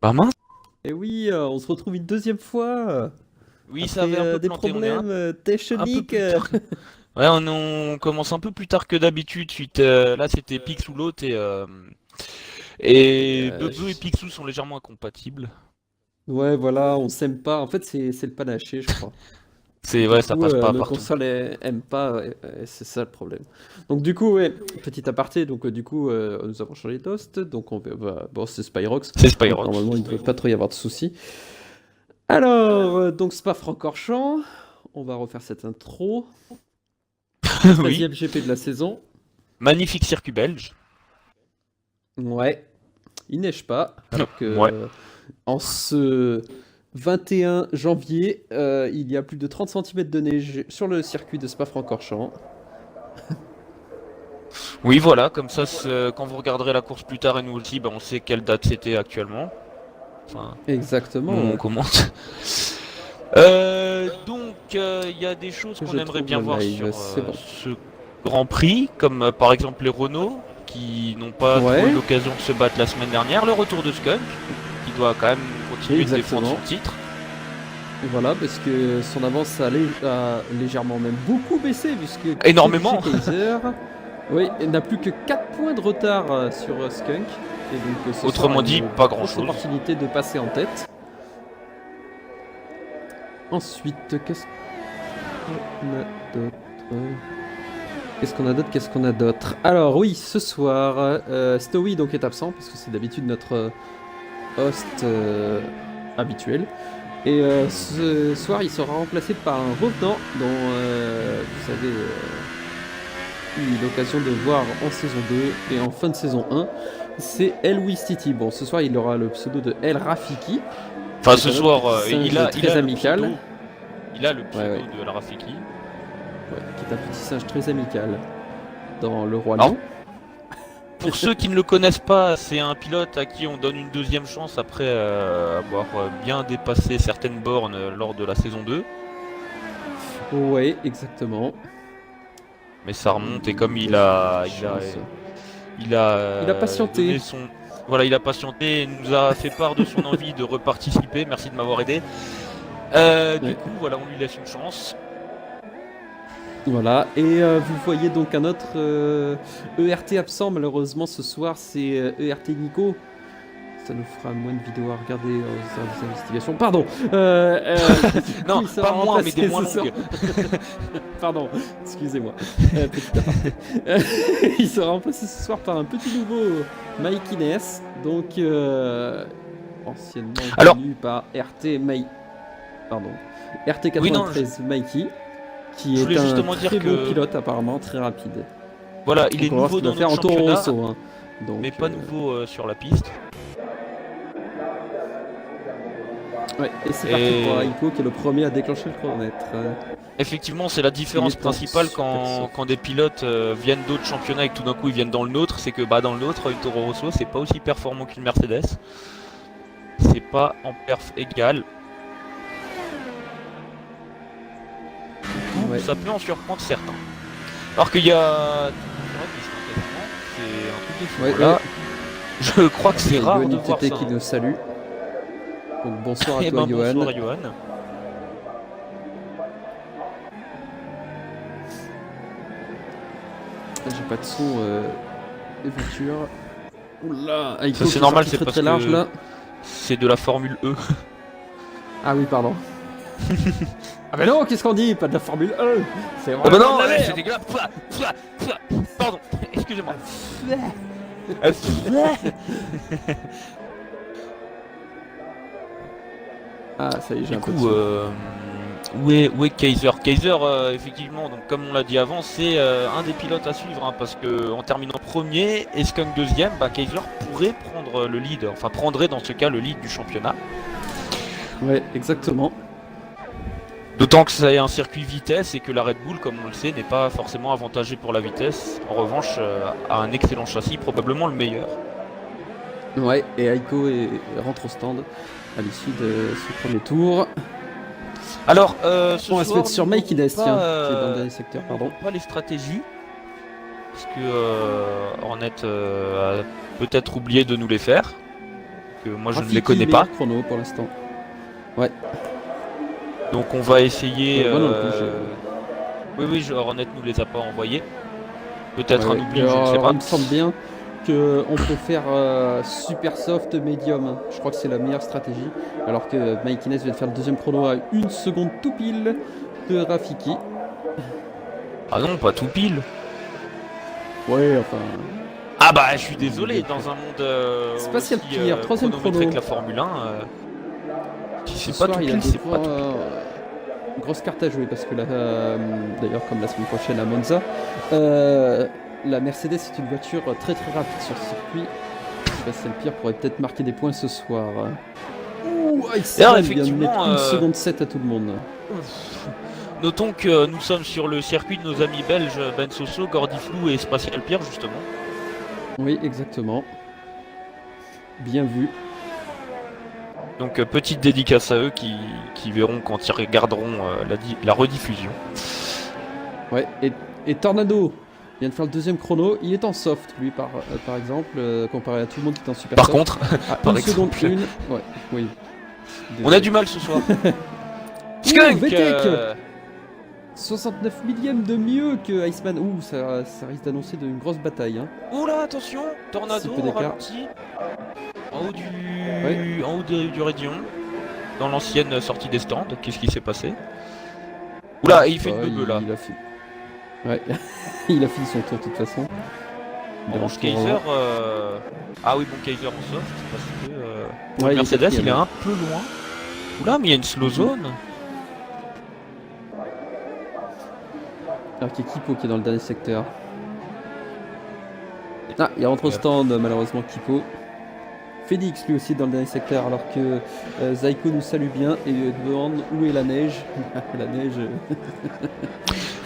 Ah mince. Et oui, on se retrouve une deuxième fois. Oui, ça Après avait un peu des planté. On est problèmes un peu techniques. plus tard. Ouais, on commence un peu plus tard que d'habitude. Suite, là, c'était Picsou l'autre Et, et Bebe et Picsou sont légèrement incompatibles. ouais, voilà, on s'aime pas. En fait, c'est le panaché, je crois. C'est Du ouais, ça coup, passe pas nos partout. consoles aiment pas, c'est ça le problème. Donc du coup, ouais, petit aparté, donc du coup, nous avons changé d'host, donc bon, c'est Spyrox, C'est donc Spyrox. normalement il ne devrait pas trop y avoir de soucis. Alors, donc Spa-Francorchamps, on va refaire cette intro. Oui. 13e GP de la saison. Magnifique circuit belge. Ouais, il neige pas, alors Ouais. que en ce 21 janvier, il y a plus de 30 centimètres de neige sur le circuit de Spa-Francorchamps. Oui, voilà. Comme ça, quand vous regarderez la course plus tard et nous aussi, on sait quelle date c'était actuellement. Enfin, nous Exactement, on ouais. commente. Donc, il y a des choses Que qu'on je aimerait trouve bien le voir live, sur c'est bon. ce Grand Prix, comme par exemple les Renault, qui n'ont pas trop eu Ouais, l'occasion de se battre la semaine dernière. Le retour de Skunk, qui doit quand même continuer de défendre son exactement. titre. Voilà, parce que son avance a légèrement, même beaucoup baissé, puisque Énormément. TJ Kaiser, oui, n'a plus que 4 points de retard sur Skunk. Et donc ce soir a Autrement dit, une pas grand grosse chose. opportunité de passer en tête. Ensuite, qu'est-ce qu'on a d'autre? Qu'est-ce qu'on a d'autre? Alors oui, ce soir, Stowy donc est absent, parce que c'est d'habitude notre host habituel. Et ce soir, il sera remplacé par un revenant dont vous avez eu l'occasion de voir en saison 2 et en fin de saison 1. C'est El Wistiti. Bon, ce soir, il aura le pseudo de El Rafiki, Enfin, qui est ce un autre soir, petit singe très amical. Il a le Ouais, pseudo ouais, de Al Rafiki. ouais, qui est un petit singe très amical dans Le Roi Alors, Lion. pour ceux qui ne le connaissent pas, c'est un pilote à qui on donne une deuxième chance après avoir bien dépassé certaines bornes lors de la saison 2. Ouais, exactement. Mais ça remonte et Une comme deuxième chance. il a Il a patienté. donné son, voilà, il a patienté, et nous a fait part de son envie de reparticiper. Merci de m'avoir aidé. Du Ouais. coup, voilà, on lui laisse une chance. Voilà, et vous voyez donc un autre ERT absent, malheureusement ce soir, c'est ERT Nico. Ça nous fera moins de vidéos à regarder sur des investigations. Pardon. Du coup, Non, il sera pas moins, mais remplacé des moins ce soir. longues. Pardon, excusez-moi. Petit aparté. Il sera remplacé ce soir par un petit nouveau Mike Inès, donc anciennement Alors, connu par pardon, oui, non, RT93 Mikey, qui je est voulais un justement dire très bon que pilote apparemment, très rapide. voilà, il est Donc on va voir ce nouveau qu'il va dans faire notre en Toro championnat, Rosso. Hein. Donc, mais pas nouveau sur la piste. ouais, et c'est parti Et pour Aiko qui est le premier à déclencher le chronomètre. effectivement, c'est la Il différence est en principale super soft. quand des pilotes viennent d'autres championnats et que tout d'un coup ils viennent dans le nôtre, c'est que dans le nôtre, une Toro Rosso, c'est pas aussi performant qu'une Mercedes. C'est pas en perf égal. Du coup, Ouais. ça peut en surprendre certains. Alors qu'il y a c'est un truc de fou. Ouais, Là, ouais. je crois que Il y c'est a rare Yohan de voir UTT ça. qui nous salue. Donc bonsoir à Et toi Johan. bonsoir Johan. J'ai pas de son des voitures. Oula, Aiko Ça qui c'est est normal, sorti c'est très parce très large que là. c'est de la Formule E. Ah oui, pardon. Ah mais non, qu'est-ce qu'on dit? Pas de la Formule 1. C'est Oh bah vraiment non, de la c'est merde. dégueulasse. Pardon, excusez-moi. Ah, ça y est, j'ai Du un peu de coup, son. où est Kaiser? Kaiser, effectivement, donc comme on l'a dit avant, c'est un des pilotes à suivre, hein, parce que en terminant premier et Skunk deuxième, Kaiser pourrait prendre le lead, enfin prendrait dans ce cas le lead du championnat. Ouais, exactement. D'autant que c'est un circuit vitesse et que la Red Bull, comme on le sait, n'est pas forcément avantagée pour la vitesse. En revanche, a un excellent châssis, probablement le meilleur. Ouais, et Aiko rentre au stand à l'issue de ce premier tour. Alors, On va se mettre sur Mike Ines, pas, tiens, qui est dans le dernier secteur, nous pardon. n'avons pas les stratégies, parce que Hornet a peut-être oublié de nous les faire. que moi je ne Rafiki, les connais meilleur pas. chrono pour l'instant. Ouais. Donc on va essayer. Moi non plus, Oui, Hornet nous les a pas envoyés. Peut-être Ouais. un oubli, je ne sais Alors, pas. il me semble bien qu'on peut faire super soft, médium. Je crois que c'est la meilleure stratégie. Alors que Mike Inez vient de faire le deuxième chrono à 1 seconde tout pile de Rafiki. Ah non, pas tout pile. Ouais, enfin. Ah bah je suis désolé, dans un monde Spatial aussi Pierre, troisième chronométré chrono. que la Formule 1, si Ce c'est pas soir, tout il a pile, de c'est pas voir, tout pile. une grosse carte à jouer parce que d'ailleurs, comme la semaine prochaine à Monza, la Mercedes est une voiture très très rapide sur circuit. Spatial Pierre pourrait peut-être marquer des points ce soir. Ouh, D'ailleurs, il vient de mettre effectivement, 1 seconde 7 à tout le monde. Notons que nous sommes sur le circuit de nos amis belges Ben Soso, Gordy Flou et Spatial Pierre justement. Oui, exactement. Bien vu. Donc petite dédicace à eux qui verront quand ils regarderont la rediffusion. Ouais, et Tornado vient de faire le deuxième chrono. Il est en soft, lui, par exemple, comparé à tout le monde qui est en super Par soft. contre, À par 1 seconde exemple, 1. Ouais, oui. on a du mal ce soir. Skunk VTech 69 millième de mieux que Iceman. Ouh, ça risque d'annoncer une grosse bataille. Hein. Oula, attention, Tornado Si peu d'écart. ralenti. En haut du Raidillon, dans l'ancienne sortie des stands, qu'est-ce qui s'est passé? Oula, il fait une bebe là. Il a fait... Ouais, il a fini son tour de toute façon. En revanche, Kaiser. Ah oui, bon, Kaiser en soft, parce que Ouais, Mercedes il est quatrième. un peu loin. Oula, mais il y a une slow zone. Alors qu'il y a Kipo qui est dans le dernier secteur. Ah, il rentre au stand malheureusement Kipo. Félix lui aussi dans le dernier secteur alors que Zaiko nous salue bien et demande où est la neige. La neige.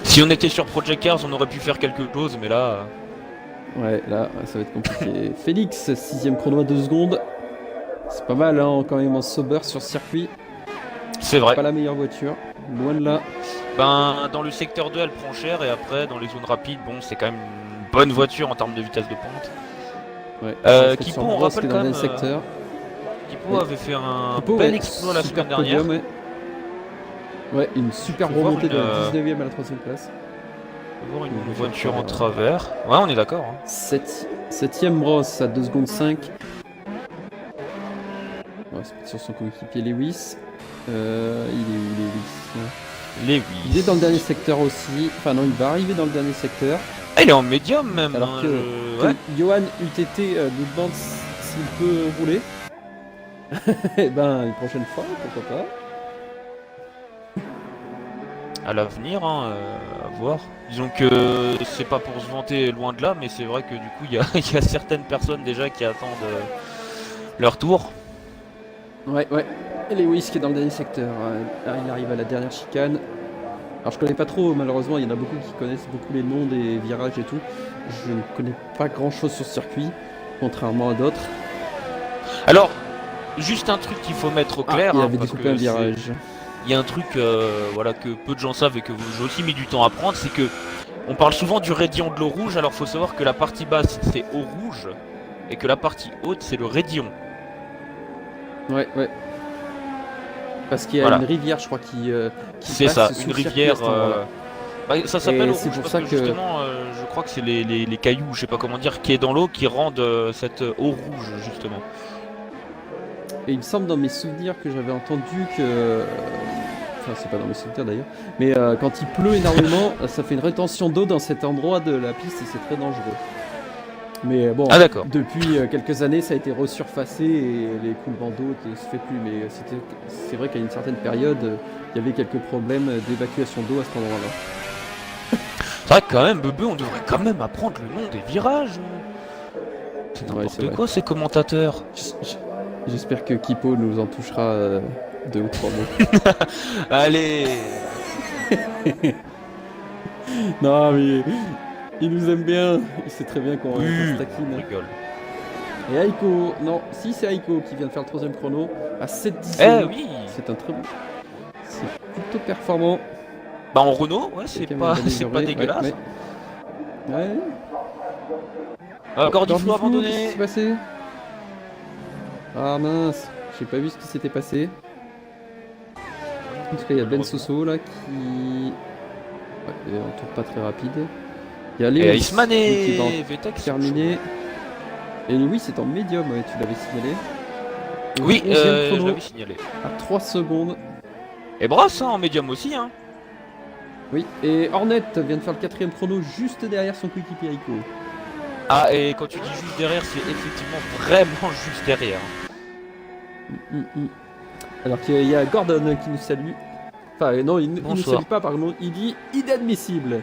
Si on était sur Project Cars, on aurait pu faire quelque chose, mais là. Ouais, là ça va être compliqué. Félix, 6ème chrono à 2 secondes. C'est pas mal hein, quand même en sober sur circuit. C'est vrai. Pas la meilleure voiture, loin de là. Ben, dans le secteur 2, elle prend cher, et après, dans les zones rapides, bon, c'est quand même une bonne voiture en termes de vitesse de pente. Ouais, Kipo, on rappelle quand même. secteur. Kipo avait fait un Kipo, bel ouais, exploit la super semaine dernière. podium, ouais, une super Faut voir remontée de la une, 19ème à la 3ème place. Faut voir une voiture en travers. Ouais, on est d'accord. Hein. 7ème Ross à 2 secondes 5. Ouais, c'est sur son coéquipier Lewis. Il est où Lewis? Lewis. Il est dans le dernier secteur aussi. Enfin non, il va arriver dans le dernier secteur. Ah, il est en médium même. Alors hein, que, ouais. Johan UTT nous demande s'il peut rouler. Eh ben, une prochaine fois, pourquoi pas. À l'avenir, hein, à voir. Disons que c'est pas pour se vanter loin de là, mais c'est vrai que du coup, il y a certaines personnes déjà qui attendent leur tour. Ouais. Et Lewis qui est dans le dernier secteur. Il arrive à la dernière chicane. Alors je connais pas trop, malheureusement, il y en a beaucoup qui connaissent beaucoup les noms des virages et tout. Je ne connais pas grand chose sur ce circuit, contrairement à d'autres. Alors, juste un truc qu'il faut mettre au clair. Il hein, avait parce découpé que un virage. il y a un truc voilà, que peu de gens savent et que j'ai aussi mis du temps à apprendre, c'est que on parle souvent du raidillon de l'eau rouge, alors faut savoir que la partie basse c'est eau rouge et que la partie haute c'est le raidillon. Ouais. Parce qu'il y a Voilà. une rivière, je crois, qui C'est passe ça, sous une le circuit rivière. à cet endroit-là. Ça s'appelle Et eau c'est rouge pour parce ça que que- justement, je crois que c'est les cailloux, je sais pas comment dire, qui est dans l'eau qui rendent cette eau rouge justement. Et il me semble dans mes souvenirs que j'avais entendu que... Enfin, c'est pas dans mes souvenirs d'ailleurs. Mais quand il pleut énormément, ça fait une rétention d'eau dans cet endroit de la piste et c'est très dangereux. Mais bon, Ah d'accord. depuis quelques années, ça a été resurfacé et les coulements d'eau ne se fait plus. Mais c'est vrai qu'à une certaine période, il y avait quelques problèmes d'évacuation d'eau à cet endroit-là. C'est vrai que quand même, Bebe, on devrait quand même apprendre le nom des virages. C'est Ouais, n'importe c'est vrai. quoi ces commentateurs. J'espère que Kipo nous en touchera 2 ou 3 mots. Allez. Non, mais il nous aime bien. Il sait très bien qu'on Oui, se on taquine. rigole. Et Aiko, non, si c'est Aiko qui vient de faire le 3ème chrono à 7 Eh dixièmes. oui. C'est un très bon. C'est plutôt performant. Bah en Renault, ouais, c'est Quelqu'un pas, vient de c'est pas l'améliorer, dégueulasse. Ouais. Ouais. Gordiflo Gordiflo, abandonné. qu'est-ce qui s'est passé? Ah mince, j'ai pas vu ce qui s'était passé. En tout cas, il y a Ben Soso là qui... Ouais, on tourne pas très rapide. Il y a Et Léo Iceman qui et va VTech sont terminer. Et oui, c'est en médium, ouais, tu l'avais signalé. chauds. Oui, 11e je chrono l'avais signalé. à 3 secondes. Et Bross hein, en médium aussi. Hein. Oui, et Hornet vient de faire le 4e chrono juste derrière son coéquipier Aiko. Ah, et quand tu dis juste derrière, c'est effectivement vraiment juste derrière. Alors qu'il y a Gordon qui nous salue. Enfin, non, il ne nous Bonsoir. salue pas, pardon. Il dit inadmissible.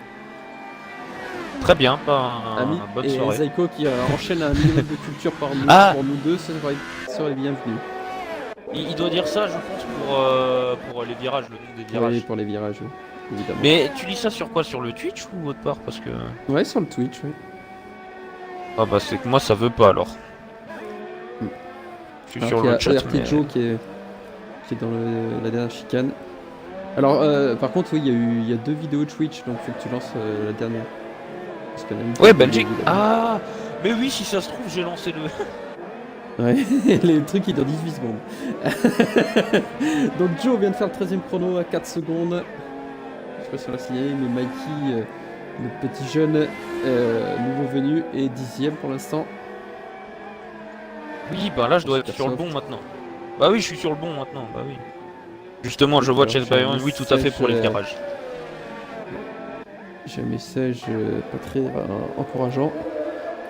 Très bien, Ami. bonne Et soirée. Zaiko qui enchaîne un minimum de culture par nous, Ah. pour nous deux, serait bienvenu. Il doit dire ça, je pense, pour les virages, le nom des virages. Oui, pour les virages, oui, évidemment. Mais tu lis ça sur quoi? Sur le Twitch ou autre part? Parce que... Ouais, sur le Twitch, oui. Ah bah c'est que moi ça veut pas alors. Je suis sur Il y a le chat, ERT mais... Joe qui est dans la dernière chicane. Alors, par contre, oui, il y a 2 vidéos Twitch, donc faut que tu lances la dernière. Parce qu'il y en a une qui Ouais, est Belgique. évidemment. Ah. Mais oui, si ça se trouve, j'ai lancé le... Ouais, les trucs ils durent 18 secondes. Donc Joe vient de faire le 13e chrono à 4 secondes. Je sais pas si on l'a signalé, mais Mikey, le petit jeune nouveau venu, est 10e pour l'instant. Oui, bah là je dois être sur le bon maintenant. Bah oui, je suis sur le bon maintenant, bah oui. Justement, je vois Alors, Chess j'ai un Byron, oui tout à fait pour les message, virages. J'ai un message pas très encourageant.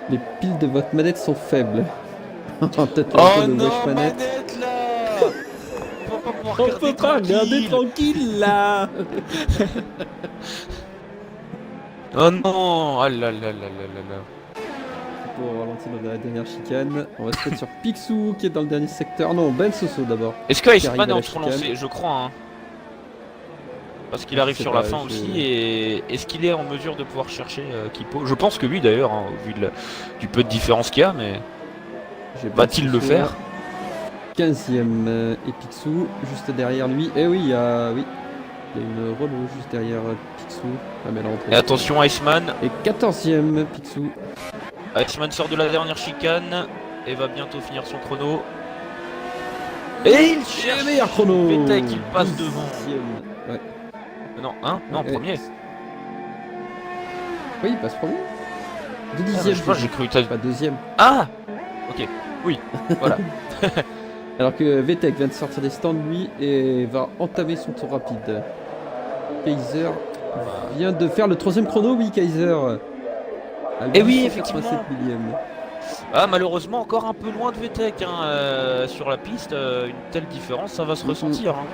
Les piles de votre manette sont faibles. Peut-être un Oh peu de non, wesh manette. manette là. On va pas pouvoir On peut pas regarder tranquille là. Oh non. Ah là là là là là là. Pour ralentir dans la dernière chicane, on va se mettre sur Picsou qui est dans le dernier secteur. Non, Ben Soso d'abord. Est-ce que Qui arrive Iceman à est la en train de chicane. lancer? Je crois hein. Parce qu'il Je arrive sais sur pas, la fin je- aussi et est-ce qu'il est en mesure de pouvoir chercher Kipo? Je pense que oui d'ailleurs, hein, au vu du peu de différence qu'il y a, mais J'ai Ben va-t-il le Soso, faire? 15e et Picsou juste derrière lui. Eh oui, il y a une Renault juste derrière Picsou. Ah mais là on Et trouve. attention Iceman. Et 14e Picsou. Iceman sort de la dernière chicane et va bientôt finir son chrono. Et il cherche Le meilleur chrono. Vettel qui passe devant. 10e. Ouais. Non, hein? Non, Ouais, premier. Oui, il passe premier. De Ah, 10e. je sais pas, j'ai cru que t'as... Pas 2e. Ah. Ok, oui, voilà. Alors que Vetek vient de sortir des stands lui et va entamer son tour rapide. Kaiser vient de faire le 3e chrono, oui Kaiser. À Eh oui, 887 effectivement. millième. Ah, malheureusement, encore un peu loin de VTEC hein, sur la piste. Une telle différence, ça va se ressentir. Hein.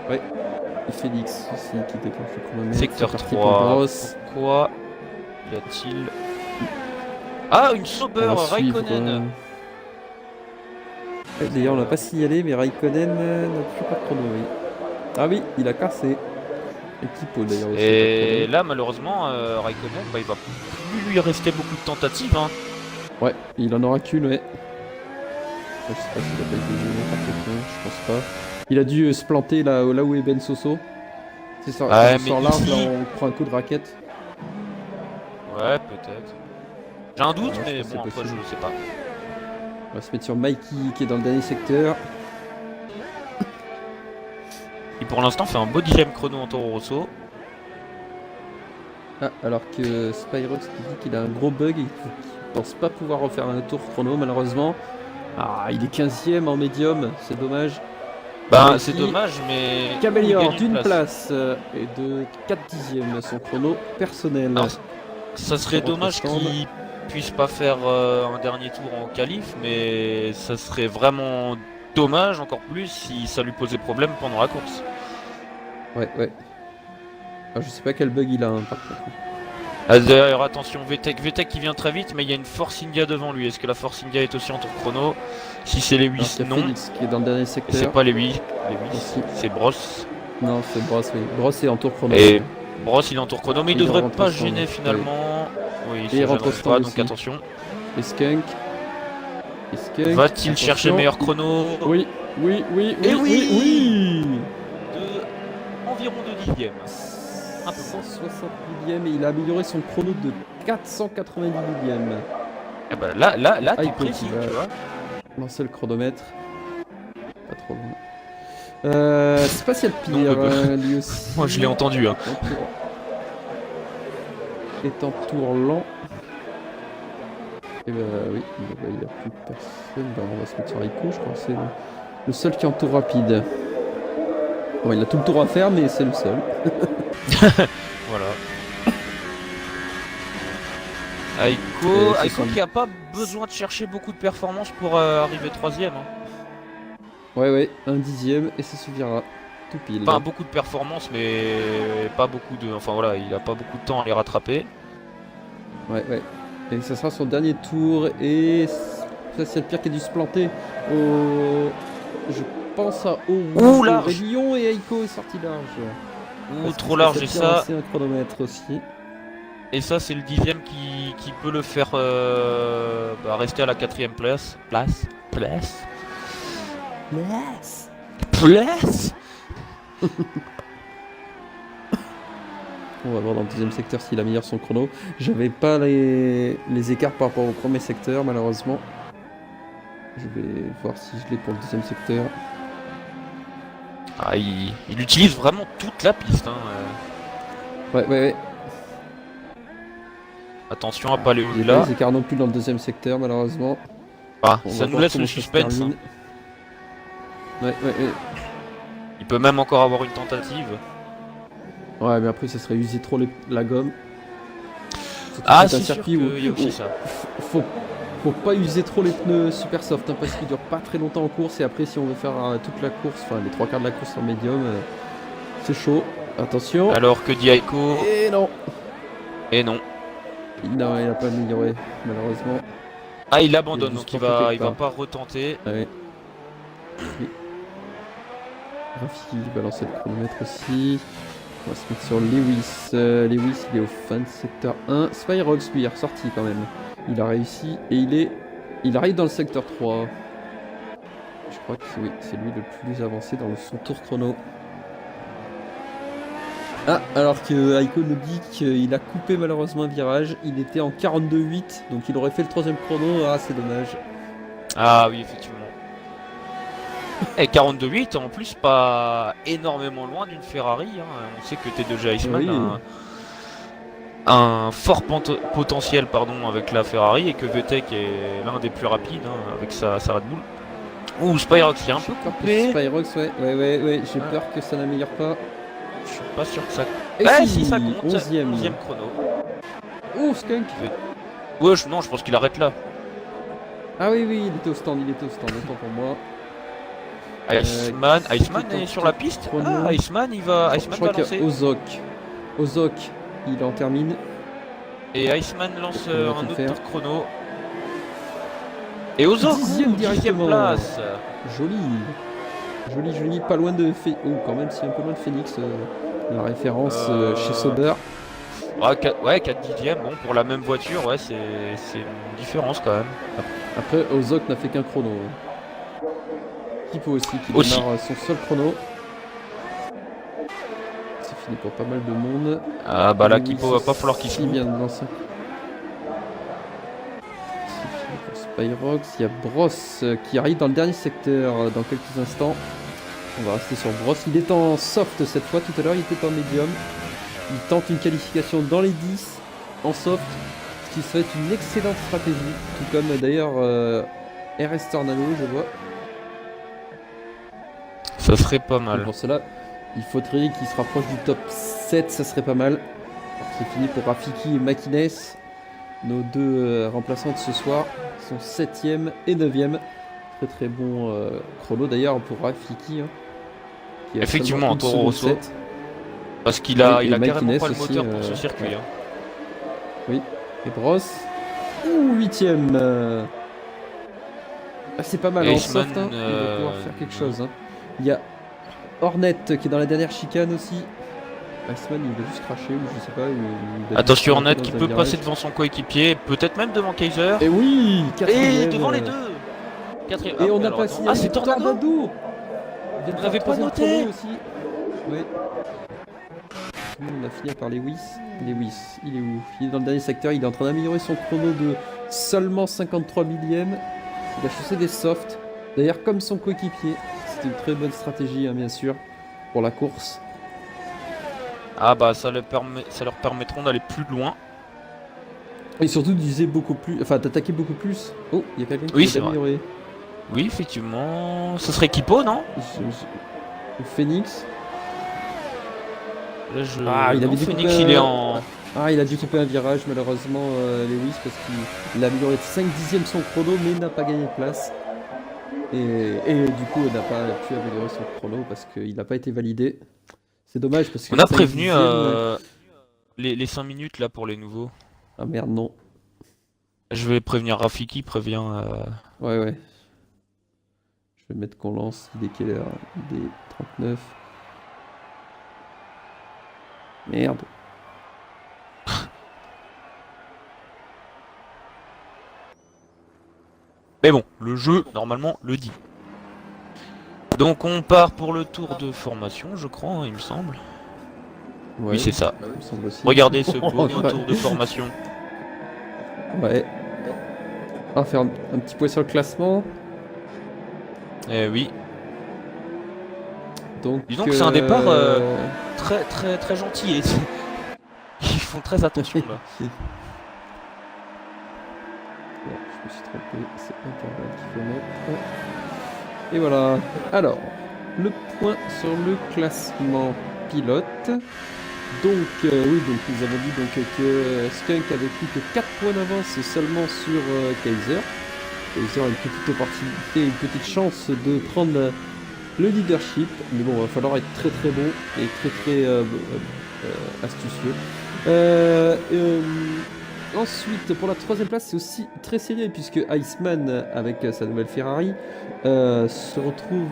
Ouais. Et Félix aussi qui déclenche le chronomètre. Secteur C'est parti 3. pour Gross. Pourquoi y a-t-il... Ah, une Sauber On va suivre, Raikkonen. D'ailleurs, on l'a pas signalé, mais Raikkonen n'a toujours pas de chrono, oui. Ah oui, il a cassé. Et Kipo d'ailleurs aussi. Et là, malheureusement, Raikkonen, bah, il va plus lui rester beaucoup de tentatives. Hein. Ouais, il en aura qu'une, ouais. Je sais pas s'il a pas été gêné par quelqu'un, je pense pas. Il a dû se planter là où est Ben Soso. C'est ça, Ouais, quand on mais sort large, ici- là on prend un coup de raquette. Ouais, peut-être. J'ai un doute, Ouais, je mais pense que bon, c'est après, je possible. sais pas. On va se mettre sur Mikey qui est dans le dernier secteur. Il pour l'instant fait un beau 10ème chrono en Toro Rosso. Ah, alors que Spyrox qui dit qu'il a un gros bug et qu'il pense pas pouvoir refaire un tour chrono malheureusement. Ah, il est 15ème en médium, c'est dommage. Bah, Mikey c'est dommage, mais. qui améliore il gagne une d'une place et de 4 dixièmes son chrono personnel. Alors, ça serait Sur dommage votre stand. qu'il puisse pas faire un dernier tour en qualif, mais ça serait vraiment dommage encore plus si ça lui posait problème pendant la course. Ouais, ouais. Alors, je sais pas quel bug il a hein, par contre. Ah, d'ailleurs, attention, VTEC qui vient très vite, mais il y a une Force India devant lui. Est-ce que la Force India est aussi en tour chrono? Si c'est les 8, Alors qu'il y a non. Félix qui est dans le dernier Et c'est secteur. pas les 8, Aussi. c'est Bross. Non, c'est Bross, oui. Bross est en tour chrono. Et Bross il est en tour chrono, mais il Il devrait rentre pas au se stand. gêner finalement. Oui, Et il ça rentre au gênerait stand pas, aussi. donc attention. Et Skunk. Et Skunk. Va-t-il Attention. chercher le meilleur chrono? Oui, oui, oui, Et oui, oui oui, De environ 2 dixièmes. Un peu moins. 160 millième et il a amélioré son chrono de 490 millième. Ah bah là Ah, t'es il peut, précis, il va- tu vois. lancer le chronomètre. Pas trop loin. Spatial Pire, Non, lui aussi. Moi je l'ai entendu. Hein. Est en tour lent. Et bah oui, il n'y a plus personne. Bah, on va se mettre sur Aiko, je crois que c'est le seul qui est en tour rapide. Bon, il a tout le tour à faire, mais c'est le seul. Voilà. Aiko qui a pas besoin de chercher beaucoup de performance pour arriver 3ème. Hein. Ouais, un 10ème et ça suffira. Tout pile. Pas beaucoup de performance, mais pas beaucoup de. Enfin voilà, il a pas beaucoup de temps à les rattraper. Ouais. Et ça sera son dernier tour. Et ça, c'est le pire qui a dû se planter au. Je pense à Ouh, large. Rébillon et Aiko est sorti large. Ouh, trop large et ça. C'est un chronomètre aussi. Et ça, c'est le 10ème qui peut le faire rester à la 4ème place. Place. On va voir dans le deuxième secteur s'il améliore son chrono. J'avais pas les écarts par rapport au premier secteur, malheureusement. Je vais voir si je l'ai pour le deuxième secteur. Ah, il utilise vraiment toute la piste. Hein. Ouais. Attention à pas aller J'ai au-delà. pas les écarts non plus dans le deuxième secteur, malheureusement. Ah, On ça va nous voir laisse comment le ça se suspense. termine. Hein. Ouais. Il peut même encore avoir une tentative. Ouais, mais après, ça serait user trop la gomme. Surtout Ah, c'est un c'est sûr circuit qu'il y a aussi ça. Faut pas user trop les pneus super soft, hein, parce qu'ils durent pas très longtemps en course. Et après, si on veut faire toute la course, enfin les 3/4 de la course en médium, c'est chaud. Attention. Alors que dit Aiko. Et non. Non. Non, il a pas amélioré, malheureusement. Ah, il abandonne, Il donc se il planté va quelque pas retenter. Ouais. Rafi va lancer le chronomètre aussi. On va se mettre sur Lewis. Lewis, il est au fin de secteur 1. Spyrox, lui, est ressorti quand même. Il a réussi et il arrive dans le secteur 3. Je crois que c'est lui le plus avancé dans son tour chrono. Ah, alors que Aiko nous dit qu'il a coupé malheureusement un virage. Il était en 42,8, donc il aurait fait le troisième chrono. Ah, c'est dommage. Ah oui, effectivement. Et 42,8 en plus pas énormément loin d'une Ferrari. Hein. On sait que T2G Iceman Oui. a un fort potentiel avec la Ferrari et que Vettek est l'un des plus rapides avec sa Red Bull. Ouh, Spyrox il est un peu coupé. Spyrox, ouais. J'ai peur que ça n'améliore pas. Je suis pas sûr que ça. Et si ça compte. 11ème. 11ème chrono. Oh, Skunk. Ouais, non, je pense qu'il arrête là. Ah oui, il était au stand, autant pour moi. Iceman est sur la piste. Ah, Iceman va lancer. Ozok, il en termine. Et Iceman lance un autre faire. tour chrono. Et Ozok, 10ème place. Joli, pas loin de quand même, c'est un peu loin de Phoenix, la référence chez Sauber. Ah, 4 dixièmes, bon, pour la même voiture, ouais, c'est une différence quand même. Après, Ozok n'a fait qu'un chrono. Kipo aussi, qui démarre son seul chrono. C'est fini pour pas mal de monde. Ah bah là, Kipo va pas falloir qu'il se bien lancer. C'est fini pour Spyrox. Il y a Bross qui arrive dans le dernier secteur dans quelques instants. On va rester sur Bross. Il est en soft cette fois, tout à l'heure il était en médium. Il tente une qualification dans les 10 en soft, ce qui serait une excellente stratégie. Tout comme d'ailleurs RS Tornado, je vois. Ça serait pas mal. Et pour cela, il faudrait qu'il se rapproche du top 7, ça serait pas mal. C'est fini pour Rafiki et Makines. Nos deux remplaçants de ce soir sont 7ème et 9ème. Très bon chrono d'ailleurs pour Rafiki. Qui a effectivement, en Toro Rosso. Parce qu'il a carrément pas le moteur pour ce circuit. Oui, et Bross. 8ème. C'est pas mal en soft, il va pouvoir faire quelque chose. Il y a Hornet qui est dans la dernière chicane aussi. Iceman il va juste cracher ou je sais pas. Attention, Hornet qui peut passer devant son coéquipier, peut-être même devant Kaiser. Et oui, et devant les deux. Et on a pas signé. Ah, c'est Tornado. Vous n'avez pas noté aussi. Oui. On a fini par Lewis. Il est où? Il est dans le dernier secteur, il est en train d'améliorer son chrono de seulement 53 millièmes. Il a chaussé des softs. D'ailleurs, comme son coéquipier, c'était une très bonne stratégie, hein, bien sûr, pour la course. Ah bah ça leur permettront d'aller plus loin. Et surtout d'user beaucoup plus, enfin d'attaquer beaucoup plus. Oh, il y a quelqu'un qui Oui, s'est c'est vrai. amélioré. Oui, effectivement. Ce serait Kipo, non? Le Phoenix. Là, je... Ah, il non, avait dû Phoenix, couper il est en... Ah, il a dû couper un virage, malheureusement, Lewis, parce qu'il a amélioré de 5 dixièmes son chrono, mais n'a pas gagné de place. Et du coup, il n'a pas pu améliorer son chrono parce qu'il n'a pas été validé. C'est dommage parce que On a 5 prévenu dixièmes... les 5 minutes là pour les nouveaux. Ah merde, non. Je vais prévenir Rafiki, prévient... Ouais, ouais. Je vais mettre qu'on lance dès quelle heure? Dès 39. Merde. Mais bon, le jeu, normalement, le dit. Donc on part pour le tour de formation, je crois, hein, il me semble. Ouais, Oui, c'est ça. il me semble aussi. Regardez ce beau Ouais. tour de formation. Ouais. On va faire un petit point sur le classement. Eh oui, Donc, disons que c'est un départ très très très gentil. Et ils font très attention là. Non, je me suis trompé, c'est intervalle qu'il faut mettre. Et voilà. Alors, le point sur le classement pilote. Donc, oui, donc nous avons dit donc, que Skunk avait plus que 4 points d'avance seulement sur Kaiser. Kaiser a une petite opportunité, une petite chance de prendre le leadership. Mais bon, il va falloir être très très bon et très très astucieux. Ensuite, pour la troisième place, c'est aussi très serré puisque Iceman, avec sa nouvelle Ferrari, se retrouve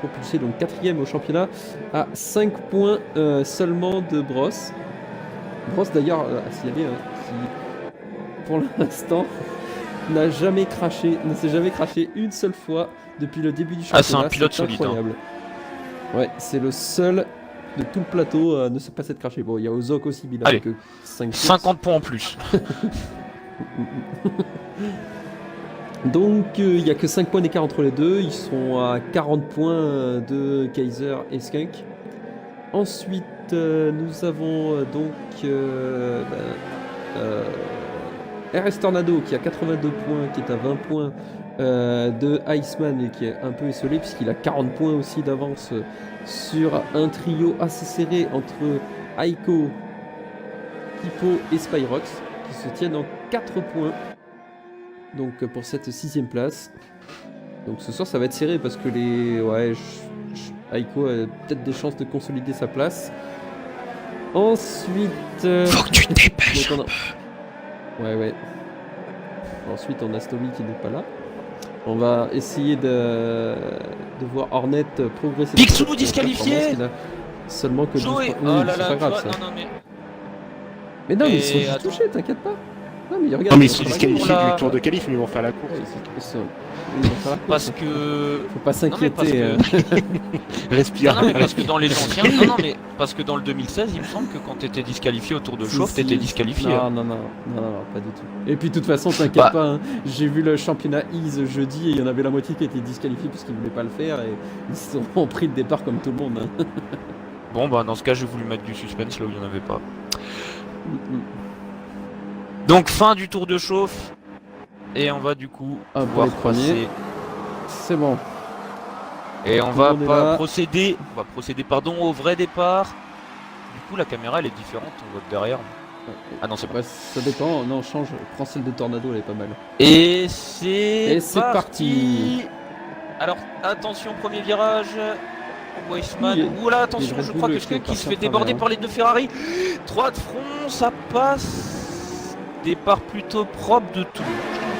propulsé donc quatrième au championnat à 5 points seulement de Bross. Bross d'ailleurs, à signaler, qui pour l'instant n'a jamais craché, ne s'est jamais craché une seule fois depuis le début du championnat. Ah, c'est un pilote solide. Incroyable. Ouais, c'est le seul de tout le plateau ne s'est pas s'être craché. Bon, il y a Ozok aussi, mais il a Allez, que 5 50 points en plus. Donc il n'y a que 5 points d'écart entre les deux, ils sont à 40 points de Kaiser et Skunk. Ensuite nous avons RS Tornado qui a 82 points, qui est à 20 points de Iceman et qui est un peu esselé puisqu'il a 40 points aussi d'avance sur un trio assez serré entre Aiko, Kipo et Spyrox qui se tiennent en 4 points. Donc pour cette 6ème place. Donc ce soir ça va être serré parce que les Aiko a peut-être des chances de consolider sa place. Ensuite Faut que tu te dépêches. Ouais. Ensuite on a Stomy qui n'est pas là. On va essayer de voir Hornet progresser. Pixou disqualifié. Seulement que Joey. 12 Oh points. là C'est là, pas grave tu ça. vois, non mais... Mais non, mais ils sont Et juste attends. touchés, t'inquiète pas. Non mais regarde. Non, mais ils sont c'est disqualifiés pour la- du tour de qualif, mais ils vont faire la course. Ouais, ils vont faire la course. Parce que... Faut pas Non, mais parce s'inquiéter. que- Respire. Non, mais parce que dans les anciens... Non, mais parce que dans le 2016, il me semble que quand t'étais disqualifié au tour de chauffe, t'étais disqualifié. Non, pas du tout. Et puis de toute façon, t'inquiète Bah. pas, hein, j'ai vu le championnat Ease jeudi et il y en avait la moitié qui était disqualifiée parce qu'ils voulaient pas le faire et ils se sont pris de départ comme tout le monde. Hein. Bon, bah dans ce cas, j'ai voulu mettre du suspense là où il n'y en avait pas. Donc, fin du tour de chauffe. Et on va du coup Ah, pour pouvoir les premiers. passer. C'est bon. Et on Tout le va monde est pas là. procéder. On va procéder, pardon, au vrai départ. Du coup, la caméra elle est différente, on voit derrière. Ah non, c'est bon. Bah, ça dépend, non, change, prends celle de Tornado, elle est pas mal. Et c'est parti. Alors attention, premier virage. Weissman. Oui, Ouh là, et attention, Red je Bull crois que qui est Skunk qui se parti fait en déborder travers. par les deux Ferrari. 3 de front, ça passe. Départ plutôt propre de tout.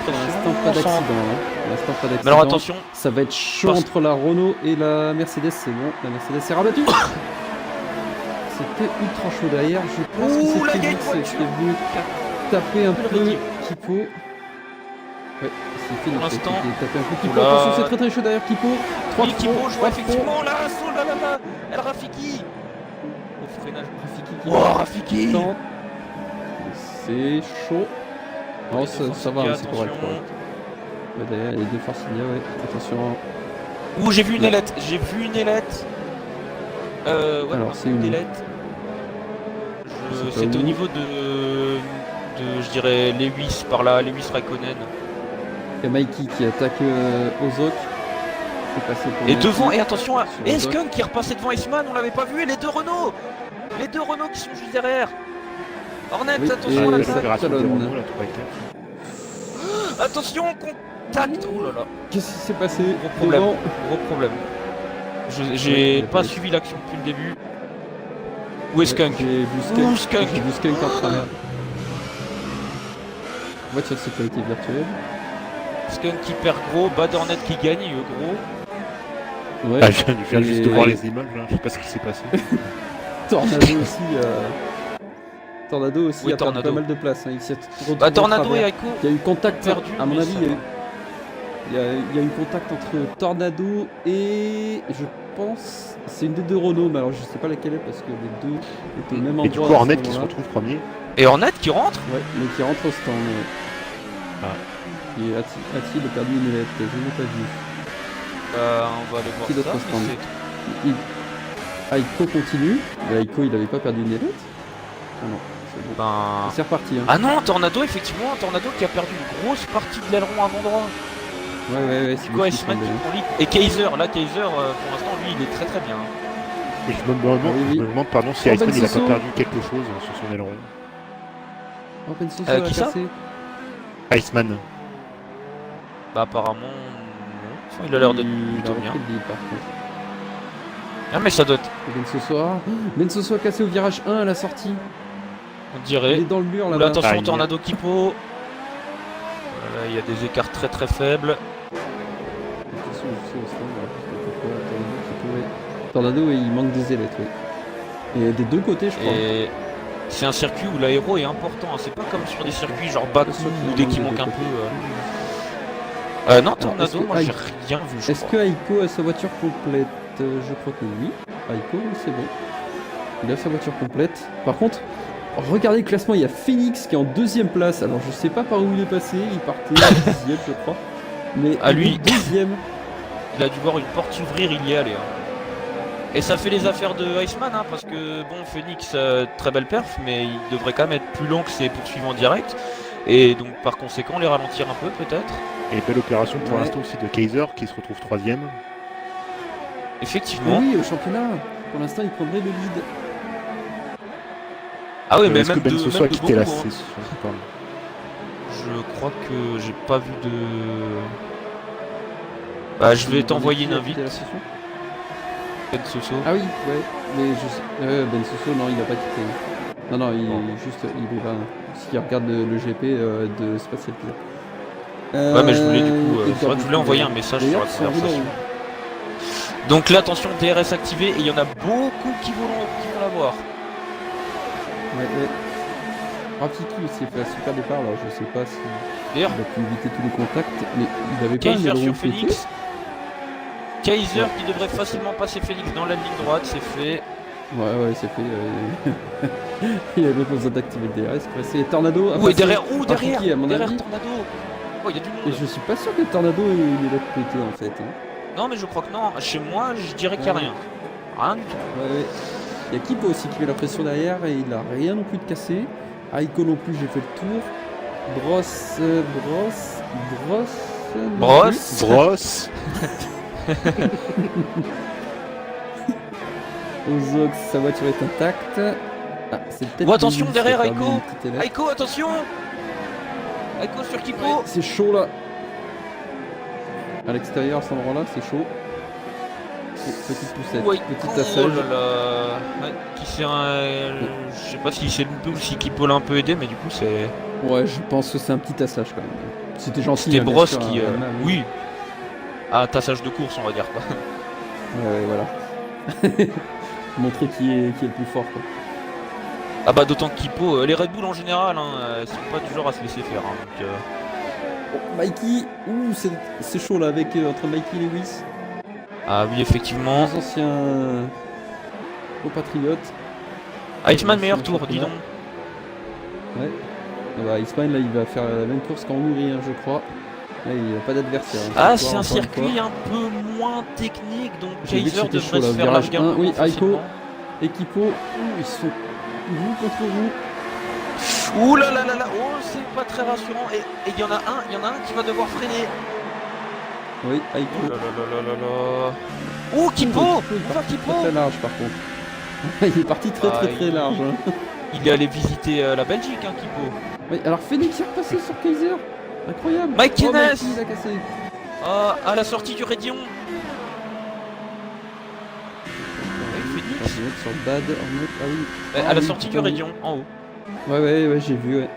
Pour l'instant, pas d'accident. Hein. Pour l'instant, pas d'accident. Mais alors attention, Ça va être chaud Parce- entre la Renault et la Mercedes, c'est bon. La Mercedes s'est rabattue. C'était ultra chaud derrière. Je pense Ouh, que la c'est gagne Félix voiture. qui est venu taper un Belle peu équipe. Kipo. Ouais, c'est Félix qui l'instant. a tapé un peu Kipo. Oula. Attention, c'est très très chaud derrière Kipo. 3 oui, Kipo, je vois effectivement là, saut là là là. El Rafiki. Au freinage. Rafiki qui Oh, Rafiki. tente. C'est chaud. Non, Oui, ça défense va, qui, c'est correct. attention. Ouais, derrière, il y a deux Force India, ouais. Attention. Ouh, j'ai vu une Là. ailette. J'ai vu une ailette. Ouais, Alors, c'est une ailette. Je sais pas C'était au où. niveau je dirais, Lewis, par là, Lewis Raikkonen. Il y a Mikey qui attaque Ozok. C'est passé pour Et Mikey. devant, et attention, Sur et Ozok. Skunk qui est repassé devant Iceman, on l'avait pas vu, et les deux Renault. Les deux Renault qui sont juste derrière. Hornet, Oui, attention à et la ça plaque. L'opération des talonne. Renault, là, tout va être clair. Attention, contact. Oh là là, Qu'est-ce qui s'est passé? gros problème. Devant. Gros problème. Ouais, J'ai il a pas pas- suivi l'action depuis le début. Où est Skunk? J'ai vu Ouh, Skunk. Skunk. J'ai vu Skunk en travers. Voiture de sécurité virtuelle. Skunk qui perd gros, Bad Hornet qui gagne, gros. Ouais. Ah, je viens juste de Et- voir les images, là. Je sais pas ce qui s'est passé. Tornado aussi. Tornado aussi Oui, a perdu Tornado. pas mal de place. Hein. Il s'est retrouvé Bah, au Tornado et travers. Aiko. Il y a eu contact, perdu, à mon mais avis, ça il y a eu contact entre Tornado et je pense c'est une des deux Renault, mais alors je sais pas laquelle est parce que les deux étaient au même endroit. Et du coup, à ce Hornet qui se moment-là. retrouve premier. Et Hornet qui rentre. Ouais, mais qui rentre au stand. Ouais. Ah. Et a-t-il perdu une lettre? Je n'ai pas vu. On va aller voir Qui d'autre ça. au stand? mais Aiko continue. Mais Aiko il avait pas perdu une lettre. Ah non, c'est c'est- bon. Ben... C'est reparti. Hein. Ah non, Tornado, effectivement, Tornado qui a perdu une grosse partie de l'aileron avant droit. Ouais, c'est Du coup, lui qui Iceman qui semblait. prend lead. Et Kaiser, là, Kaiser, pour l'instant, lui, il est très très bien. Et je me demande, Ah oui, oui. je me demande pardon, si Oh, Iceman Ben il a Soso. pas perdu quelque chose sur son aileron. Oh, Ben Soso a Qui ça cassé. Iceman. Bah, apparemment, non. Enfin, il a l'air d'être Il plutôt a bien. repris le lead, par contre. Ah, mais ça doit être, Ben Soso Ben Soso a cassé au virage 1 à la sortie. on Il dirait. est dans le mur Oula, là-bas. attention, Ah, il y a- Tornado qui pot. Voilà, il y a des écarts très très faibles. Attention, je sais, au stand, alors, je sais pas pourquoi, Tornado qui pourrait- Tornado, il manque des ailettes, oui. Et des deux côtés, je crois. Et c'est un circuit où l'aéro est important. Hein. C'est pas comme sur des circuits genre Bakou Bien sûr qu'il ou en dès manque qu'il des manque deux un côtés. peu. Non, est-ce Tornado, que moi j'ai Aiko- rien vu, je Est-ce crois. que Aiko a sa voiture complète? Je crois que oui. Aiko, c'est bon. Il a sa voiture complète. Par contre, regardez le classement, il y a Phoenix qui est en deuxième place. Alors je sais pas par où il est passé, il partait dixième, je crois. Mais Ah, il lui. est deuxième. Il a dû voir une porte s'ouvrir, il y est allé. Hein. Et ça fait les affaires de Iceman, hein, parce que bon, Phoenix, très belle perf, mais il devrait quand même être plus long que ses poursuivants directs. Et donc par conséquent, les ralentir un peu peut-être. Et belle opération pour Ouais. l'instant aussi de Kaiser qui se retrouve troisième. Effectivement. Oui, au championnat. Pour l'instant, il prendrait le lead. Ah oui, mais Est-ce même que Ben de, Soso même a de quitté la beaucoup, hein. session pardon. Je crois que j'ai pas vu de. Bah, je vais t'envoyer une Il a quitté invite, la session. Ben Soso. Ah oui, ouais. Mais je sais. Ben Soso, non, il a pas quitté. Non, non, il Bon. est juste. Il est là. S'il regarde le GP de Spatial Pier. Ouais, mais je voulais du coup. C'est vrai que je voulais envoyer un message sur la D'ailleurs, c'est en conversation. roulant. Donc là, attention, DRS activé, et il y en a beaucoup qui vont l'avoir. Ouais, ouais. Rafiki aussi a fait un super départ, alors je sais pas si il D'ailleurs, a pu éviter tous les contacts, mais il avait pas un Kaiser aileron sur pété. Phoenix. Kaiser qui devrait facilement passer Phoenix dans la ligne droite, c'est fait. Ouais, c'est fait. Il avait pas besoin d'activer le DRS. C'est Tornado. a Ouh, et passé derrière, Rafiki, à mon derrière avis. Tornado. Oh, il y a du Et monde. je suis pas sûr que Tornado ait une aileron pété en fait. Hein. Non, mais je crois que non. Chez moi, je dirais qu'il n'y a Ouais. rien. Rien du tout. Ouais. Il y a Kipo aussi qui met la pression derrière et il a rien non plus de cassé. Aiko non plus, j'ai fait le tour. Brosse. non Brosse. Brosse. plus. Ozok, sa voiture est intacte. Ah, c'est peut-être. Oh, attention, Lewis derrière, qui a perdu Aiko. une petite ailette. Aiko, attention. Aiko sur Kipo. C'est chaud là. À l'extérieur, à cet endroit-là, c'est chaud. Oh, petite poussette, Ouh, Aiko, petit oh tassage. là là. Ouais, qui s'est je sais pas s'il s'est loupé ou si Kipo l'a un peu aidé, mais du coup, c'est. Ouais, je pense que c'est un petit tassage quand même. C'était gentil. C'était hein, bien Brosse sûr, qui. hein, Oui. Ah, tassage de course, on va dire quoi. Ouais, voilà. Montrer qui est le plus fort quoi. Ah bah d'autant que Kipo, les Red Bull en général, hein, sont pas du genre à se laisser faire. Hein, donc, Oh, Mikey, ouh, c'est chaud là avec entre Mikey et Lewis. Ah oui, effectivement. Les anciens compatriotes. Iceman meilleur tour, dis donc. Ouais. Ah bah, Ismail là il va faire la même course qu'en Hongrie hein, je crois. Là, il n'y a pas d'adversaire. Hein. Ah, Encore, c'est un encore une circuit fois. un peu moins technique, donc J'ai vu que Kaiser c'était devrait chaud, se là, faire virage larguer 1, un peu oui, moins facilement. Equipo, ils sont vous contre vous. Ouh là là là là, oh c'est pas très rassurant et il y en a un qui va devoir freiner. Oui, Oh Aiko. là là là là là là. Ouh Kipo, Il est Kipo. très large par contre. Il est parti très large. Hein. Il est allé visiter la Belgique, hein, Kipo. Oui, alors Phoenix est repassé sur Kaiser. Incroyable. Mike Oh, Kines. Mikey, il a cassé. Ah, à la sortie du Rédion. Phoenix. Sur Bad, Hornet, ah oui. À la oui, sortie du putain, oui. Rédion, en haut. Ouais, j'ai vu, ouais.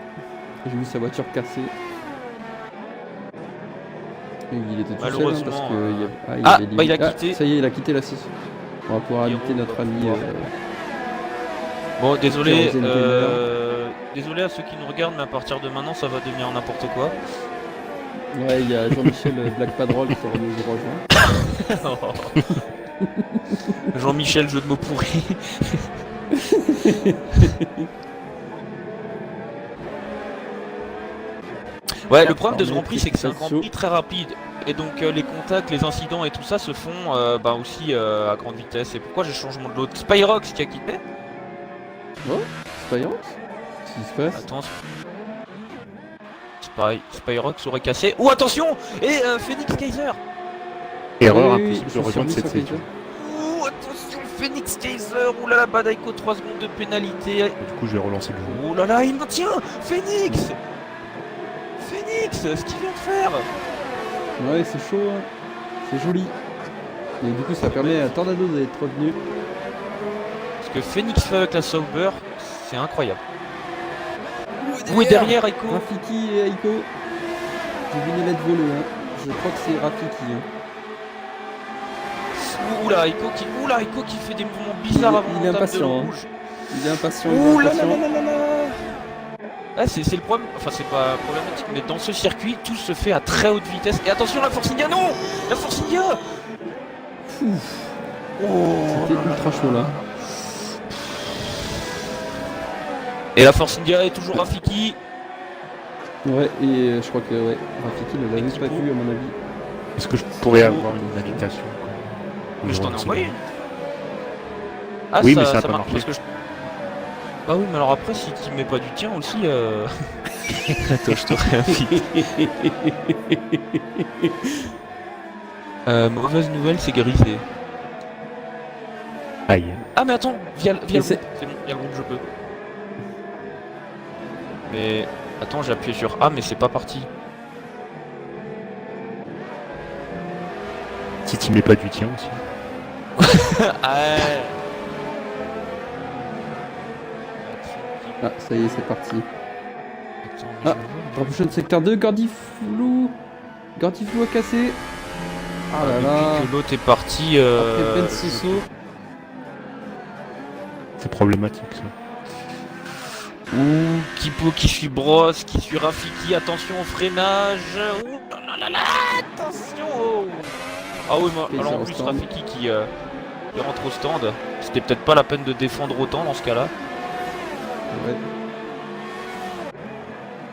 J'ai vu sa voiture cassée. Et il était tout seul hein, Malheureusement, parce que il y Ah, avait des- bah il a quitté. Ça y est, il a quitté la 6. On va pouvoir Hiro, inviter notre on va ami. pouvoir. Bon, désolé, Kérosène désolé à ceux qui nous regardent, mais à partir de maintenant, ça va devenir n'importe quoi. Ouais, il y a Jean-Michel Black Padrol qui nous rejoint. Jean-Michel, jeu de mots pourris. Ouais, le problème de ce Grand Prix, c'est que c'est un Grand Prix très rapide. Et donc les contacts, les incidents et tout ça se font aussi à grande vitesse. Et pourquoi j'ai changement de l'autre Spyrox qui a quitté. Oh, Spyrox? Qu'est-ce qui se passe? Attends, Spyrox aurait cassé. Oh attention. Et Phoenix Kaiser. Erreur Oui, impossible je de me suis rejoindre remis cette sur Kaiser. section. Oh attention, Phoenix Kaiser. Ouh là là, Badaiko, 3 secondes de pénalité. Du coup, je vais relancer le jeu. Oh là là, il maintient. Phoenix, ce qu'il vient de faire. Ouais, c'est chaud, hein. C'est joli. Et du coup, ça permet à Tornado d'être revenu. Ce que Phoenix fait avec la Sauber, c'est incroyable. Où est derrière Aiko? Rafiki et Aiko. Je vais les mettre voleux, hein. Je crois que c'est Rafiki. Hein. Oula, Aiko qui fait des mouvements bizarres avant il est l'entame de impatient, hein. rouge. Il est impatient, Ouh là là là là là là. Ah, c'est le problème, enfin c'est pas problématique, mais dans ce circuit, tout se fait à très haute vitesse. Et attention, la Force India, non. La Force India. C'était ultra chaud là. Et la Force India est toujours Rafiki. Ouais, et je crois que ouais, Rafiki ne l'a juste pas vu à mon avis. Est-ce que je pourrais avoir une invitation Mais je t'en ai c'est envoyé. bon. Ah, Oui, mais ça a pas marche marché. parce que Bah oui, mais alors après, si tu mets pas du tien aussi, Attends, je te réinvite. Mauvaise nouvelle, c'est grisé. Aïe. Ah mais attends, via le groupe, c'est- c'est bon, via le groupe je peux. Mais attends, j'ai appuyé sur A mais c'est pas parti. Si tu mets pas du tien aussi. Ah, ça y est, c'est parti. Attends, Ah, Drapeau secteur 2, Gordiflou. Gordiflou a cassé. Ah là là. Depuis que l'autre est parti, Après Ben Soso. C'est problématique ça. Ouh, Kipo qui suit Brosse, qui suit Rafiki, attention au freinage. Ouh là là là, attention. Ah oui, mais Et alors ça en au plus stand. Rafiki qui rentre au stand. C'était peut-être pas la peine de défendre autant dans ce cas-là. Ouais.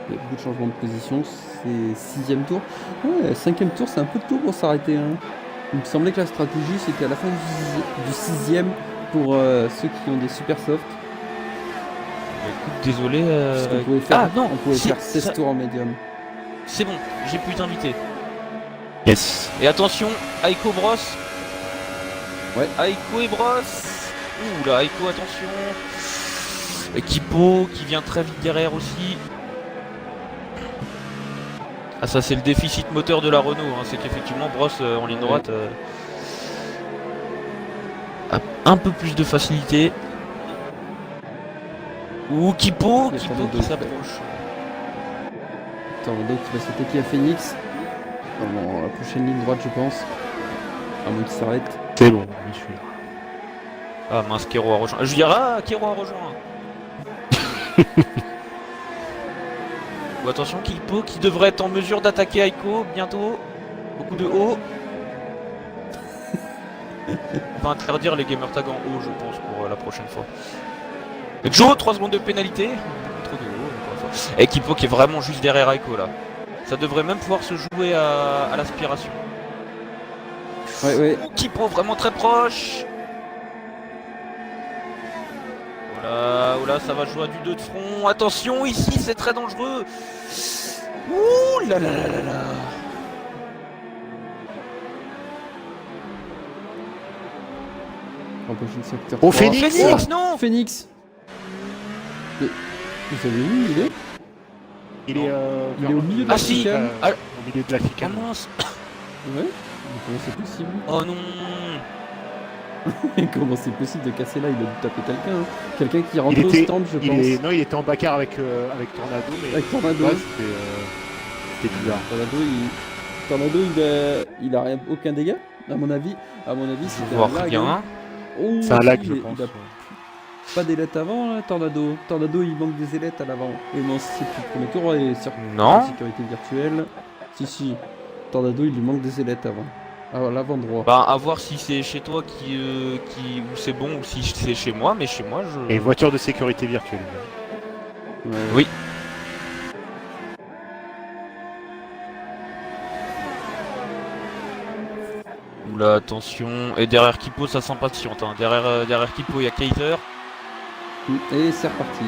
Il y a beaucoup de changements de position. C'est 6ème tour. Ouais, 5ème tour, c'est un peu tôt pour s'arrêter. Hein. Il me semblait que la stratégie, c'était à la fin du 6ème pour ceux qui ont des super soft. Écoute, désolé. Parce qu'on pouvait faire, Ah non, on pouvait si, faire 16 ça- tours en médium. C'est bon, j'ai pu t'inviter. Yes. Et attention, Aiko Brosse. Ouais. Aiko et Brosse. Ouh là, Aiko, attention. Et Kipo qui vient très vite derrière aussi. Ah ça c'est le déficit moteur de la Renault, hein. C'est qu'effectivement Brosse en ligne droite a un peu plus de facilité. Ouh Kipo Il y a qui Tornado. s'approche. Tornado qui va s'attaquer à Phoenix. Dans la prochaine ligne droite, je pense. À moins qu'il s'arrête. C'est bon, je suis. Ah mince, Kero a rejoint. Je dirais ah Kero a rejoint. Ou attention Kipo qui devrait être en mesure d'attaquer Aiko bientôt. Beaucoup de haut. On va interdire les gamer tags en haut je pense pour la prochaine fois. Et Joe, 3 secondes de pénalité. Beaucoup trop de haut, encore une fois. Et Kipo qui est vraiment juste derrière Aiko là. Ça devrait même pouvoir se jouer à l'aspiration. Ouais. Qui prend vraiment très proche. Voilà, ça va jouer à du 2 de front. Attention, ici, c'est très dangereux. Ouh là là là là là. Embauche le secteur Oh, 3. Phoenix Phoenix, non. Phoenix. Mais, vous avez vu où il est? Il est, Il est au milieu de la Ah si. chicane. Ah, au milieu de la ah chicane. mince. Ouais. Mais comment c'est possible? Oh non. Comment c'est possible de casser là? Il a dû taper quelqu'un. Hein. Quelqu'un qui rentre Il au était, stand, je il pense. est, non, il était en bagarre avec Tornado, mais Avec Tornado. ouais, c'était bizarre. Tornado, il a aucun dégât. À mon avis, Je c'était vois un lag. rien. Hein. Oh, C'est un lag, si, je il pense. a pas d'ailettes avant, là, Tornado. Tornado, il manque des ailettes à l'avant. Et non, c'est plus le premier tour et sur Non. la sécurité virtuelle. Si. Tornado, il lui manque des ailettes avant. Ah, l'avant droit. Bah à voir si c'est chez toi où c'est bon ou si c'est chez moi, mais chez moi je. Et voiture de sécurité virtuelle. Ouais. Oui. Oula, attention. Et derrière Kipo, ça s'impatiente. Hein. Derrière Kipo, il y a Kaiser. Et c'est reparti.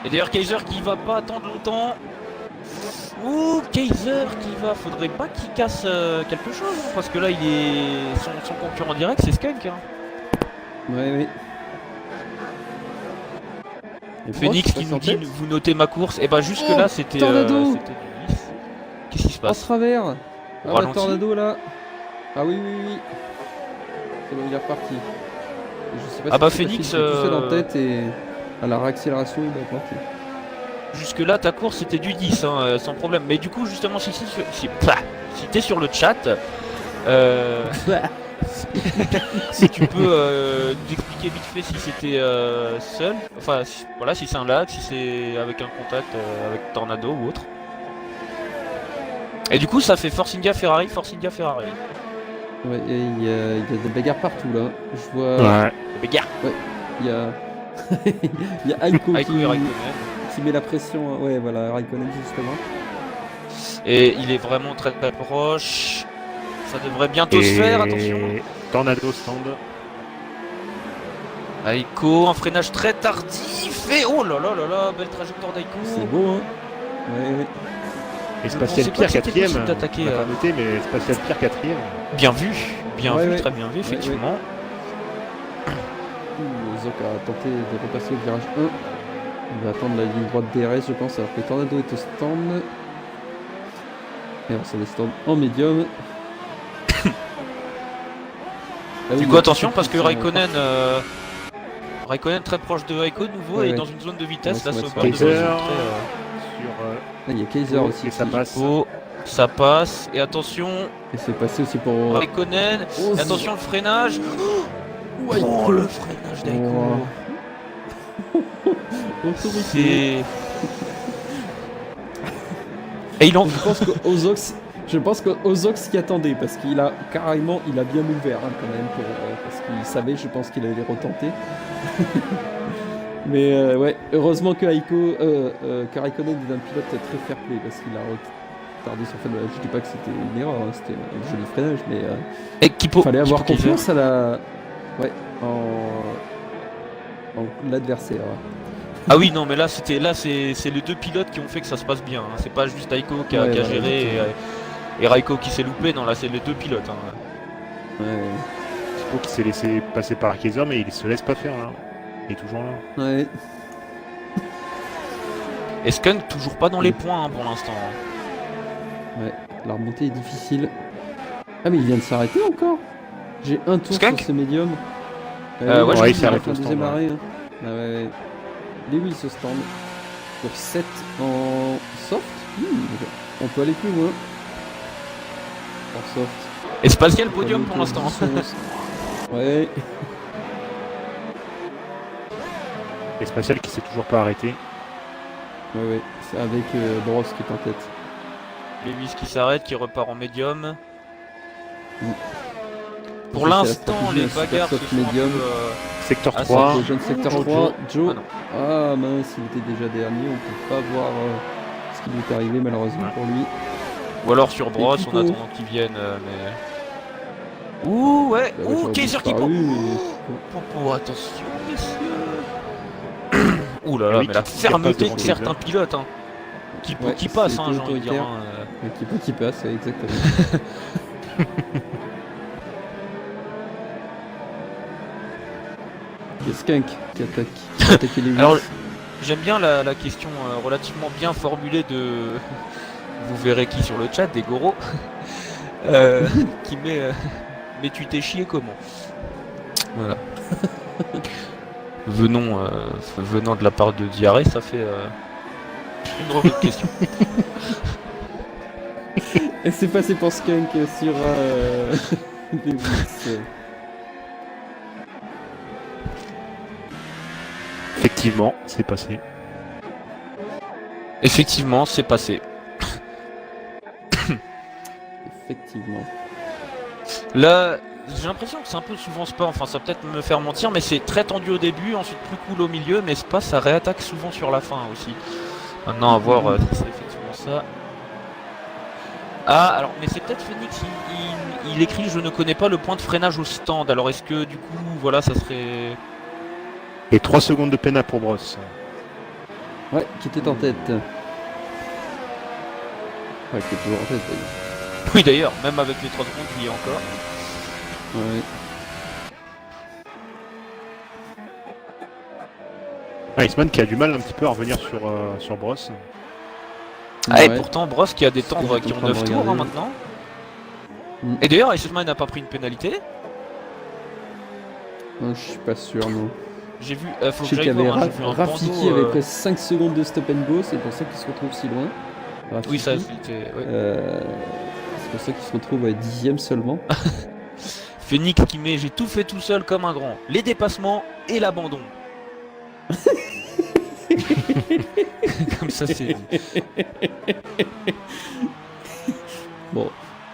Et derrière Kaiser qui va pas attendre longtemps. Ouh, Kaiser qui va. Faudrait pas qu'il casse quelque chose. Hein, parce que là, il est. Son concurrent direct, c'est Skunk. Hein. Ouais. Et Phoenix Frost, qui passe nous en dit tête. vous notez ma course. Et bah, jusque-là, c'était. Tornado. C'était du 10. Qu'est-ce qui se En passe? travers. Ah bah, ralenti. Tornado là. Ah oui. C'est bon, il est reparti. Je sais pas Ah bah, c'est facile, Phoenix, il est tout seul en tête et à la réaccélération il est planté. Jusque-là, ta course c'était du 10, hein, sans problème. Mais du coup, justement, si t'es sur le chat, si tu peux nous expliquer vite fait si c'était seul, enfin voilà, si c'est un lag, si c'est avec un contact avec Tornado ou autre. Et du coup, ça fait Force India Ferrari. Ouais, et il y a des bagarres partout là. Je vois. Ouais. Bagarre. Il y a. Il y a Aiko Aiko et Raikkonen. qui met la pression. Ouais, voilà, Raikkonen justement. Et il est vraiment très très proche. Ça devrait bientôt se faire, attention. Tornado stand. Aiko, un freinage très tardif. Et oh là là là là, belle trajectoire d'Aiko. C'est beau, hein. Ouais. Et Je Spatial pensais pas Pierre que c'était 4ème. possible d'attaquer, On l'a pas noté, mais Spatial Pierre 4ème. Bien vu, Ouais. très bien vu, effectivement. Zok a tenté de repasser au virage 1. Il va attendre la ligne droite DRS, je pense, alors que Tornado est au stand. Et on s'en est stand en médium. Ah oui, Du il coup, y a attention, tous parce ceux que qui sont Raikkonen très proche de Aiko de nouveau Ouais, et ouais. dans une zone de vitesse, Ouais, là, ça va Sauber être de Kaiser. très, Ah, il y a Kaiser Oh, aussi. et ça qui- passe. oh, ça passe, et attention, Et c'est passé aussi pour. Raikkonen, Oh, et attention le freinage. Oh, le freinage d'Aiko. Autorité. C'est. Et il en. Je pense qu'Ozox s'y attendait parce qu'il a carrément, il a bien ouvert hein, quand même parce qu'il savait, je pense qu'il allait retenter. Mais ouais, heureusement que que Raikkonen est un pilote très fair play parce qu'il a retardé son freinage. Je dis pas que c'était une erreur, hein, c'était un joli freinage, mais Et Kipo. fallait avoir Kipo Kaiser. confiance à en l'adversaire. Ah oui, non, mais là, c'est les deux pilotes qui ont fait que ça se passe bien. Hein. C'est pas juste Aiko qui a Ouais, voilà, géré et Raiko qui s'est loupé. Non, là, c'est les deux pilotes. Hein. Ouais. Kipo qui s'est laissé passer par Kaiser, mais il se laisse pas faire là. Il est toujours là. Ouais. Et Skunk, toujours pas dans les points hein, pour l'instant. Ouais, la remontée est difficile. Ah mais il vient de s'arrêter encore. J'ai un tour Skunk sur ce médium. Ouais, il il s'est arrêté fait un au stand, deuxième ouais. arrêt. Hein. Ah ouais. Lewis au stand. Pour 7 en soft. On peut aller plus loin. En soft. Et Spatial On peut podium aller pour autour l'instant. de 10, 11. Ouais. Et Spatial qui s'est toujours pas arrêté. Ouais. C'est avec Bros qui est en tête. Lewis qui s'arrête, qui repart en médium. Mm. Pour C'est la l'instant, stratégie les d'un super bagarres se soft sont un peu, médium. Secteur Ah, 3. Le jeune secteur Joe. 3. Joe. Ah non. Ah mince, il était déjà dernier. On peut pas voir ce ce qui lui est arrivé malheureusement pour lui. Ou alors sur Bross Pipo. en attendant qu'ils viennent, mais... Ouh, ouais, La ouh, voiture a Kaiser qui disparu, prend... mais- Oh, attention, messieurs. Ouh là là, Oui, mais la qui fermeté repasse de devant certains pilotes, hein. Qui Ouais, passe, c'est hein, j'ai envie de dire. autoritaire. Hein, Qui passe, ouais, exactement. Il y a Skunk qui attaque Lewis. Alors, j'aime bien la question relativement bien formulée de... Vous verrez qui sur le chat, des Goro. Qui met... Mais tu t'es chié comment? Voilà. Venant de la part de Diarrhée, ça fait une drôle de question. Et c'est passé pour Skunk sur Lewis. Effectivement, c'est passé. Effectivement, c'est passé. Effectivement. Là, j'ai l'impression que c'est un peu souvent Spa, enfin ça va peut-être me faire mentir, mais c'est très tendu au début, ensuite plus cool au milieu, mais Spa ça réattaque souvent sur la fin aussi. Maintenant à voir si c'est effectivement ça. Ah, alors, mais c'est peut-être Phoenix, il écrit je ne connais pas le point de freinage au stand, alors est-ce que du coup, voilà, ça serait... Et 3 secondes de peine pour Bross. Ouais, qui était en tête. Ouais, qui est toujours en tête d'ailleurs. Oui d'ailleurs, même avec les 3 secondes, il y est encore. Ouais. Iceman qui a du mal un petit peu à revenir sur Bross. Ah, et Ouais. pourtant, Bross qui a des tendres qui ont 9 tours hein, maintenant. Mm. Et d'ailleurs, Iceman n'a pas pris une pénalité. Non, je suis pas sûr, non. J'ai vu, faut Je que sais qu'il y j'aille avait voir, hein, j'ai vu un Rafiki bandeau, avec presque 5 secondes de stop and go, c'est pour ça qu'il se retrouve si loin. Rafiki. Oui, ça c'était... Ouais. C'est pour ça qu'il se retrouve à 10ème seulement. Phoenix qui met j'ai tout fait tout seul comme un grand. Les dépassements et l'abandon. Comme ça c'est dit. Bon,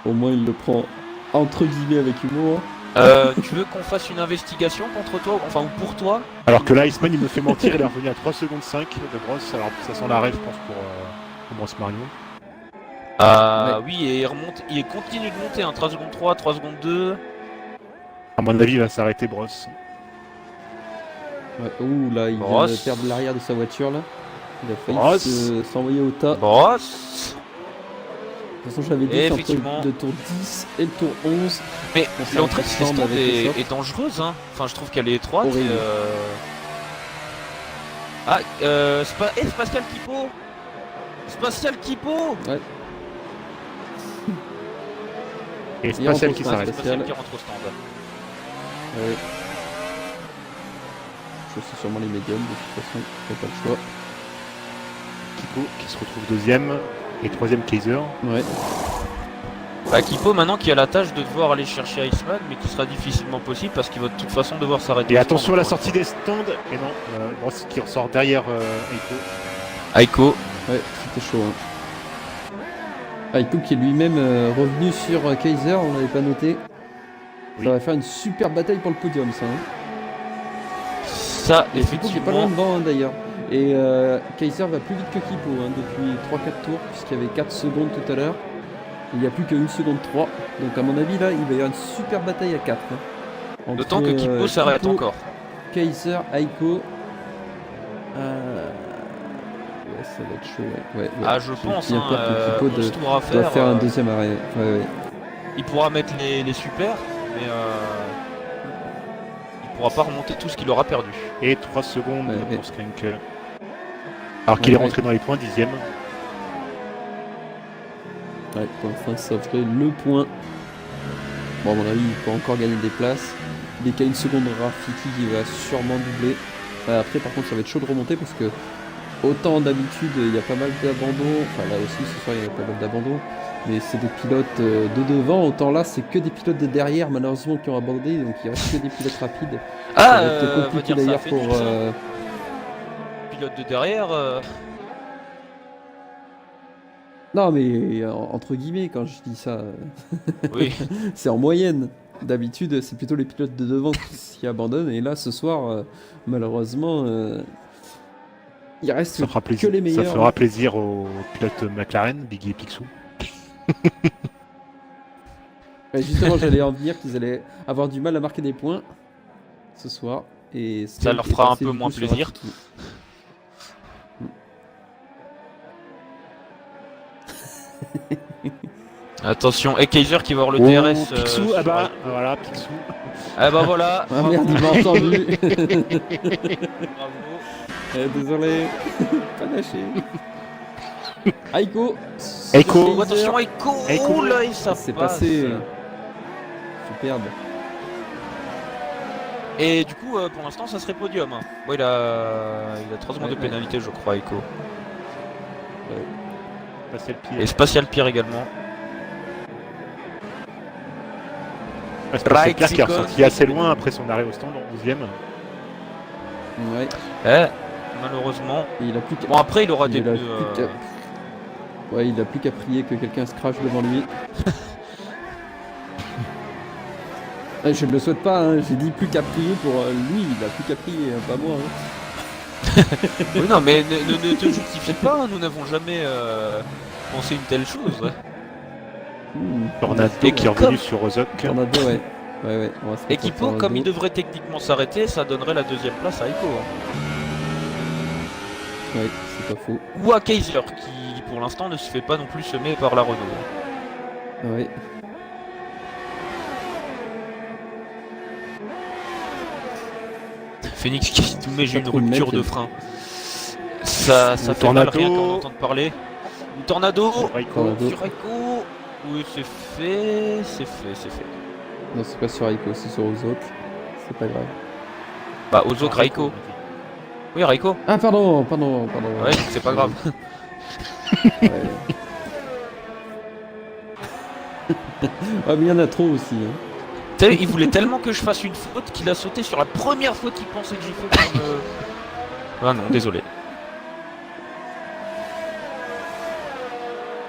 au moins il le prend entre guillemets avec humour. Tu veux qu'on fasse une investigation contre toi, enfin ou pour toi? Alors que là, Iceman il me fait mentir, il est revenu à 3 secondes 5 de Bross. Alors ça sent l'arrêt, je pense, pour Bross Marion. Ah oui, et il remonte, il continue de monter, hein, 3 secondes 3, 3 secondes 2. À mon avis, il va s'arrêter Bross. Ouais, ouh là, il vient Bross. de perdre l'arrière de sa voiture là. Il a failli Bross. s'envoyer au tas. Bross. De toute façon, j'avais dit Et entre effectivement. le tour 10 et le tour 11. Mais On s'en l'entrée de ces ressemble stands avec le soft. est dangereuse, hein. Enfin, je trouve qu'elle est étroite. Horrible. Ah, Spatial Kipo. Spatial Kipo. Ouais. Et Il Spatial rentre qui au s'arrête. Spatial qui rentre au stand. Ouais. Je sais sûrement les médiums, de toute façon, j'ai pas le choix. Kiko qui se retrouve deuxième et troisième Kaiser. Ouais. Bah, Kipo maintenant qui a la tâche de devoir aller chercher Iceman, mais qui sera difficilement possible parce qu'il va de toute façon devoir s'arrêter. Et au attention à la stand, sortie des stands. Et non, Bross qui ressort derrière Eiko. Aiko. Ouais, c'était chaud. Hein. Aiko qui est lui-même revenu sur Kaiser, on l'avait pas noté. Oui. Ça va faire une super bataille pour le podium, ça. Hein. Ça, Et Kipo qui est pas loin effectivement. devant, hein, d'ailleurs. Et Kaiser va plus vite que Kipo hein, depuis 3-4 tours, puisqu'il y avait 4 secondes tout à l'heure. Il n'y a plus que 1 seconde 3. Donc à mon avis, là, il va y avoir une super bataille à 4. Hein. Entre, D'autant que Kipo s'arrête Kipo, encore. Kaiser, Aiko. Ouais, ça va être chaud. Ouais. Ah, je J'ai pense, bien hein, peur que Kipo 11 tours à doit faire. faire un deuxième arrêt. Ouais. Il pourra mettre les super, mais il pourra pas remonter tout ce qu'il aura perdu. Et 3 secondes Ouais. pour Skunk. Alors qu'il est rentré dans les points, 10ème. Ouais, pour l'instant, ça ferait le point. Bon, à mon avis, il peut encore gagner des places. Dès qu'il y a 1 seconde, Rafiki qui va sûrement doubler. Après, par contre, ça va être chaud de remonter parce que autant d'habitude, il y a pas mal d'abandons. Enfin, là aussi, ce soir, il y a pas mal d'abandons. Mais c'est des pilotes de devant. Autant là, c'est que des pilotes de derrière, malheureusement, qui ont abandonné. Donc, il reste que des pilotes rapides. Ah, Ça va être on va compliqué dire ça d'ailleurs à pour. Phoenix, hein. Pilote de derrière. Non, mais entre guillemets, quand je dis ça, Oui. c'est en moyenne. D'habitude, c'est plutôt les pilotes de devant qui abandonnent. Et là, ce soir, malheureusement, Il reste Ça fera que plaisir, les meilleurs. ça fera plaisir aux pilotes McLaren, Biggie et Picsou. Ouais, justement, j'allais en venir qu'ils allaient avoir du mal à marquer des points ce soir. Et Ça leur est fera un passé, peu du moins coup, sur plaisir. Rafiki. Attention, et Kaiser qui va avoir le Oh, DRS. Picsou, ah bah, voilà, Picsou. Ah bah voilà. Ah merde, il m'a entendu. Bravo. Désolé, pas lâché. Aiko. Aiko. Oh, attention, Aiko. Aiko. Oh là, et ça C'est passe. passé. Superbe. Et du coup, pour l'instant, ça serait podium. Hein. Bon, il a 3 secondes de pénalité, je crois, Aiko. Passer le pied. Et Spatial Pierre également. C'est Pierre qui est ressorti assez loin après son arrêt au stand en 12ème. Ouais. Malheureusement. Et il a plus qu'à... Bon, après, il aura des il a pneus. plus qu'à- Ouais, il a plus qu'à prier que quelqu'un se crache devant lui. Je ne le souhaite pas, hein. J'ai dit plus qu'à prier pour lui, il a plus qu'à prier, hein, pas moi. Hein. Oui, non, mais ne te justifie pas, nous n'avons jamais pensé une telle chose. Tornado Et qui est revenu sur Ozok. Tornado, ouais. Ouais, on va se Et mettre sur Kipo, Tornado. comme il devrait techniquement s'arrêter, ça donnerait la 2ème place à Aiko. Hein. Ouais, c'est pas faux. Ou à Kaiser, qui pour l'instant ne se fait pas non plus semer par la Renault. Ouais. Phoenix qui tout met, j'ai Pas une trop de rupture mecs, de hein. frein. Ça fait mal Tornado. rien qu'en entendre parler. Une tornado Raiko. Tornado. sur Aiko. Oui, c'est fait, c'est fait, c'est fait. Non, c'est pas sur Aiko, c'est sur Ozok. C'est pas grave. Bah, Ozok, Raiko. Oui, Raiko. Ah, pardon. Ouais, c'est pas grave. Ouais. Ah, mais il y en a trop aussi. Hein. Tu sais, il voulait tellement que je fasse une faute qu'il a sauté sur la première faute qu'il pensait que j'ai fait pour me... Ah non, désolé.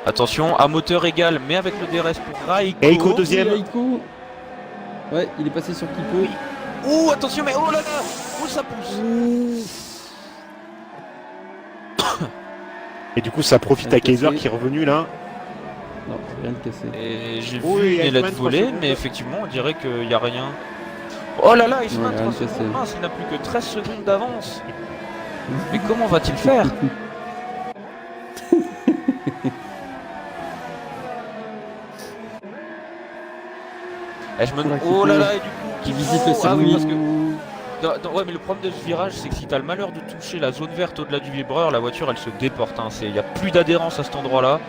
Attention, à moteur égal, mais avec le DRS pour Raiko. Aiko deuxième. Oui, Aiko. Ouais, il est passé sur Kipo. Oh, attention, mais oh là là. Oh, ça pousse. Et du coup, ça profite à Kaiser qui est revenu là. Non, rien de cassé. Et j'ai Oui, vu il y a une lettre Eggman, volée, 3 mais secondes. effectivement, on dirait qu'il n'y a rien. Oh là là, il se Ouais, met à rien 3 de secondes. cassé. Mince, il n'a plus que 13 secondes d'avance. Mais comment va-t-il faire? Eh, je me... Voilà, Oh là Kipo. là, et du coup, Qui Kipo- visite le Ah oui, circuit. parce que... Ouais, mais le problème de ce virage, c'est que si t'as le malheur de toucher la zone verte au-delà du vibreur, la voiture, elle se déporte. Hein. Il n'y a plus d'adhérence à cet endroit-là.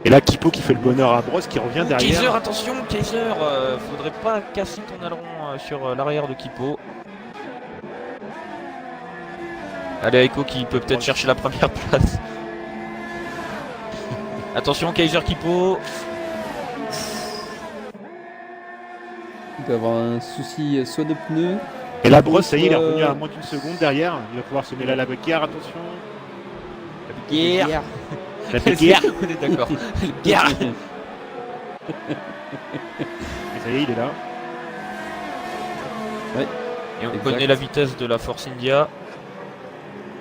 Et là, Kipo qui fait le bonheur à Bros qui revient derrière. Kaiser, attention, Kaiser, faudrait pas casser ton aileron sur l'arrière de Kipo. Allez, Aiko qui peut peut-être chercher la première place. Attention, Kaiser Kipo. Il doit avoir un souci soit de pneus. Et là, Bros, ça y est, il est Soit- revenu à moins d'une seconde derrière. Il va pouvoir se mêler à la bagarre, attention. Guerre. La bagarre. On est d'accord. Guerre. Et ça y est, il est là. Et on Exact. connaît la vitesse de la Force India.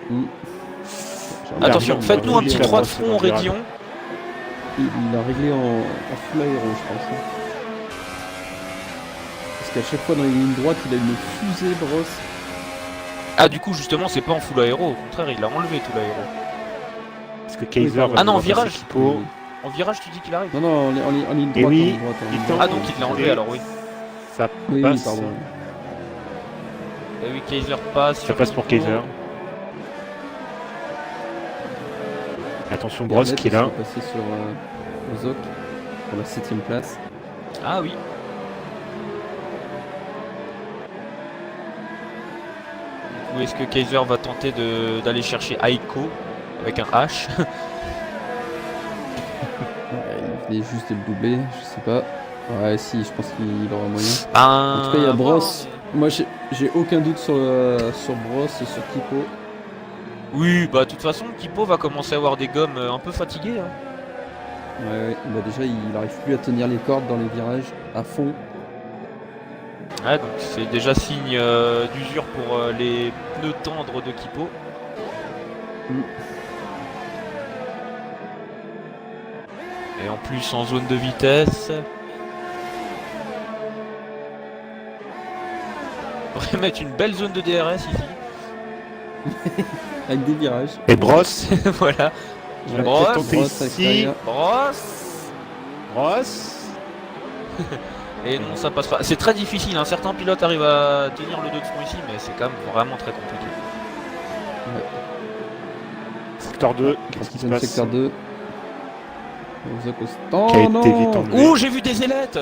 J'en ai Attention, on va faites-nous un réguler petit la 3 de Brosse front dans au le virage. Raidillon. Il a réglé en full aéro, je pense. Hein. Parce qu'à chaque fois dans les lignes droites, il a une fusée brosse. Ah, du coup, justement, c'est pas en full aéro. Au contraire, il a enlevé tout l'aéro. Parce que Kaiser pardon. va Ah non, devoir virage. passer Kipo. En virage, tu dis qu'il arrive. Non, non, en ligne droite. Et oui, en ligne droite, en il ligne tente- droite. Ah, donc il l'a enlevé alors, oui. Ça Oui, passe. pardon. Et oui, Kaiser passe. Ça sur passe pour Kipo. Kaiser. Attention, Bros Garnett qui est là. aussi passé sur Ozok pour la 7ème place. Ah oui. Ou est-ce que Kaiser va tenter d'aller chercher Aiko avec un H? Il venait juste de le doubler, je sais pas. Ouais, si, je pense qu'il aura moyen. En tout cas, il y a Brosse. Moi, j'ai aucun doute sur Brosse et sur Kipo. Oui, bah de toute façon, Kipo va commencer à avoir des gommes un peu fatiguées. Hein. Ouais, bah déjà, il arrive plus à tenir les cordes dans les virages à fond. Ouais, donc c'est déjà signe d'usure pour les pneus tendres de Kipo. Mm. Et en plus en zone de vitesse. On pourrait mettre une belle zone de DRS ici. Avec des virages. Et Brosse, Voilà. je vais Brosse, peut-être tenter Brosse à ici. l'extérieur. Brosse. Brosse. Et non, ça passe pas. C'est très difficile, hein. Certains pilotes arrivent à tenir le dos de front ici, mais c'est quand même vraiment très compliqué. Secteur 2, qu'est-ce qui se passe? Secteur 2. Qui a Oh été non. vite enlevé. Oh, j'ai vu des ailettes.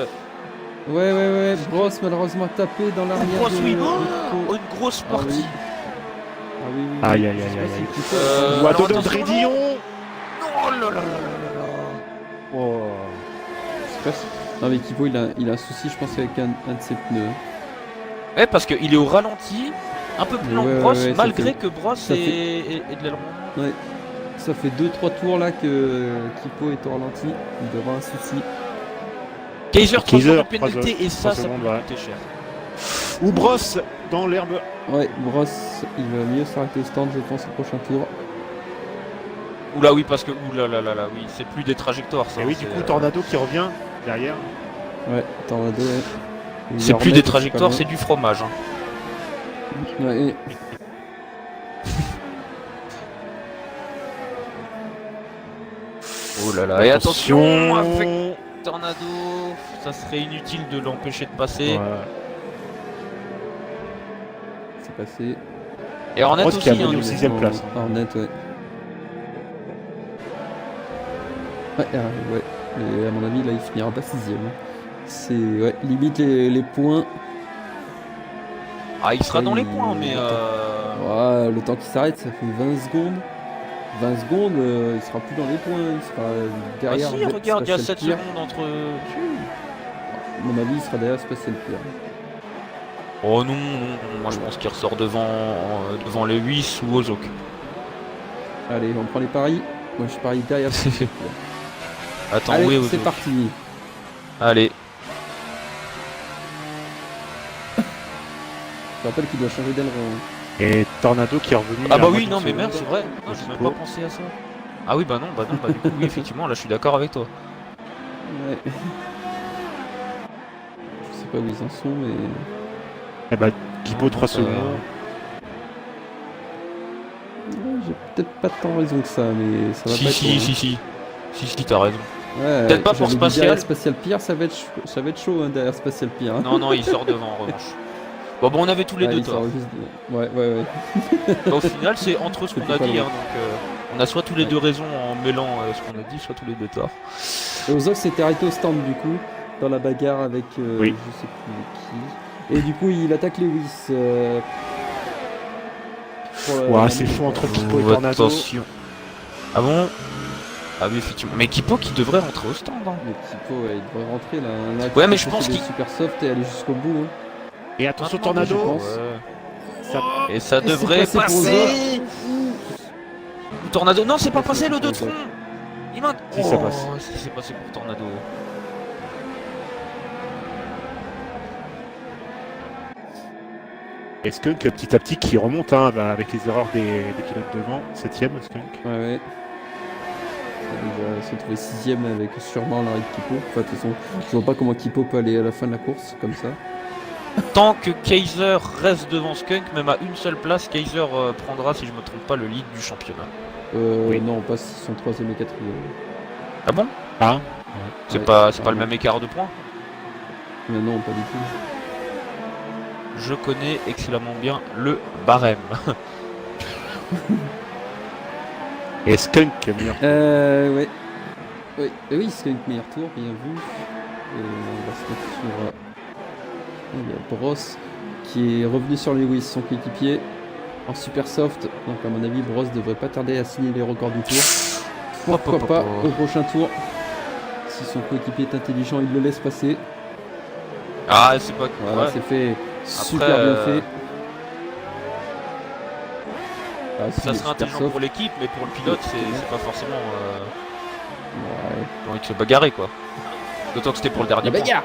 Ouais. Brosse malheureusement tapé dans l'arrière. Grosse, oui. de Oh, une grosse Ah oui. partie. Ah oui. Aïe, aïe, Je sais aïe, pas aïe, si aïe. Kipo- Euh, Ou à alors, Dodo attention, Drédillon. Oh là là là là là. Oh. je sais pas si- Non mais Kipo il a un souci je pense avec un de ses pneus. Ouais, parce qu'il est au ralenti, un peu plus lent que Brosse, Ouais, ça malgré fait- que Brosse ça est de l'aileron. Ouais. Ça fait 2-3 tours là que Kipo est au ralenti. Il doit avoir un souci. Kaiser 3 Kaiser, secondes de pénalité, 3 et ça peut secondes, lui ouais. coûter cher. Ou Brosse dans l'herbe. Ouais, Brosse, il va mieux s'arrêter au stand je pense au prochain tour. Oula, oui, parce que, oula là là là, oui, c'est plus des trajectoires ça. Et oui, c'est, du coup, Tornado qui revient derrière. Ouais, Tornado, ouais. Il c'est va plus des remettre, trajectoires, pas c'est du fromage. Hein. loin. Ouais, Oh là là, et attention, avec Tornado, ça serait inutile de l'empêcher de passer. Ouais. c'est passé. Et Hornet Brosse aussi, qui a hein, mené du au coup. 6ème place. Hornet, ouais. Ouais. Et à mon avis, là, il finira pas 6ème. C'est, ouais, limite les points. Ah, il sera Ouais, dans les il- points, mais Ouais, le temps qu'il s'arrête, ça fait 20 secondes. 20 secondes, il sera plus dans les points. Il sera Ah derrière. si, regarde, il y a 7 Spatial Pier. secondes entre... À mon avis, il sera derrière Spatial Pier. Oh non, moi je pense qu'il ressort devant les Lewis ou Ozok. Allez, on prend les paris. Moi, je parie derrière Spatial Pier. Attends, Allez, oui, c'est Ozok. parti. Allez. Je rappelle qu'il doit changer d'aileron. Et Tornado qui est revenu. Ah à bah moins oui, d'une non mais seconde. merde, c'est vrai. Non, j'ai même pas pensé à ça. Ah oui, bah non, bah du coup, oui, effectivement, là je suis d'accord avec toi. Ouais. Je sais pas où ils en sont, mais. Eh bah, Kipo 3 secondes. Ouais, j'ai peut-être pas tant raison que ça, mais ça va pas être long, hein. Si, t'as raison. Ouais, Peut-être pas pour j'avais dit Spatial. derrière Spatial Pier, ça va être chaud hein, derrière Spatial Pier. Hein. Non, il sort devant en revanche. Bon, on avait tous les Ouais, deux il sort tort. juste de- Ouais. Bah, au final, c'est entre ce qu'on a C'était pas dit, loin. hein, donc on a soit tous les deux raison en mêlant ce qu'on a dit, soit tous les deux tort. Et Ozok s'était arrêté au stand du coup, dans la bagarre avec Oui. je sais plus qui. Et du coup, il attaque Lewis. Ouais, c'est chaud entre Kipo et Oh, Tornado. attention. Ah bon? Ah oui, effectivement. Mais Kipo qui devrait rentrer au stand. Hein. Mais Kipo, ouais, il devrait rentrer là. Ouais, mais je pense qu'il qu'il- super soft et aller jusqu'au bout. Hein. Et attention Maintenant, Tornado. je pense. Ouais. Ça- Et ça Et c'est devrait passé pour passer. Tornado, non, c'est pas Ouais, passé c'est le 2 de pour front. Il m'a. Si, ça passe. Si, c'est passé pour Tornado. Et Skunk petit à petit qui remonte hein, bah, avec les erreurs des pilotes devant. 7ème Skunk. Ouais. Il va se trouver 6ème avec sûrement l'arrêt de Kipo. Enfin, de toute façon, je vois pas comment Kipo peut aller à la fin de la course comme ça. Tant que Kaiser reste devant Skunk, même à une seule place, Kaiser prendra, si je me trompe pas, le lead du championnat. Oui. Non, pas s'ils sont 3ème et 4ème. Ah bon? Ah. C'est Ouais, pas le apparemment. même écart de points? Mais non, pas du tout. Je connais excellemment bien le barème. Et Skunk meilleur. Ouais. Oui, c'est une meilleur tour, bien vu. On va se mettre sur. Il y a Brosse qui est revenu sur Lewis, son coéquipier, en super soft. Donc, à mon avis, Brosse devrait pas tarder à signer les records du tour. Pourquoi pas au prochain tour. Si son coéquipier est intelligent, il le laisse passer. Ah, c'est pas. Voilà, ouais. c'est fait. Super Après, bien fait. Ah, si, Ça il est serait super intelligent soft. pour l'équipe, mais pour le pilote, c'est pas forcément. Ouais. J'ai envie de se bagarrer quoi. D'autant que c'était pour le dernier. La point. bagarre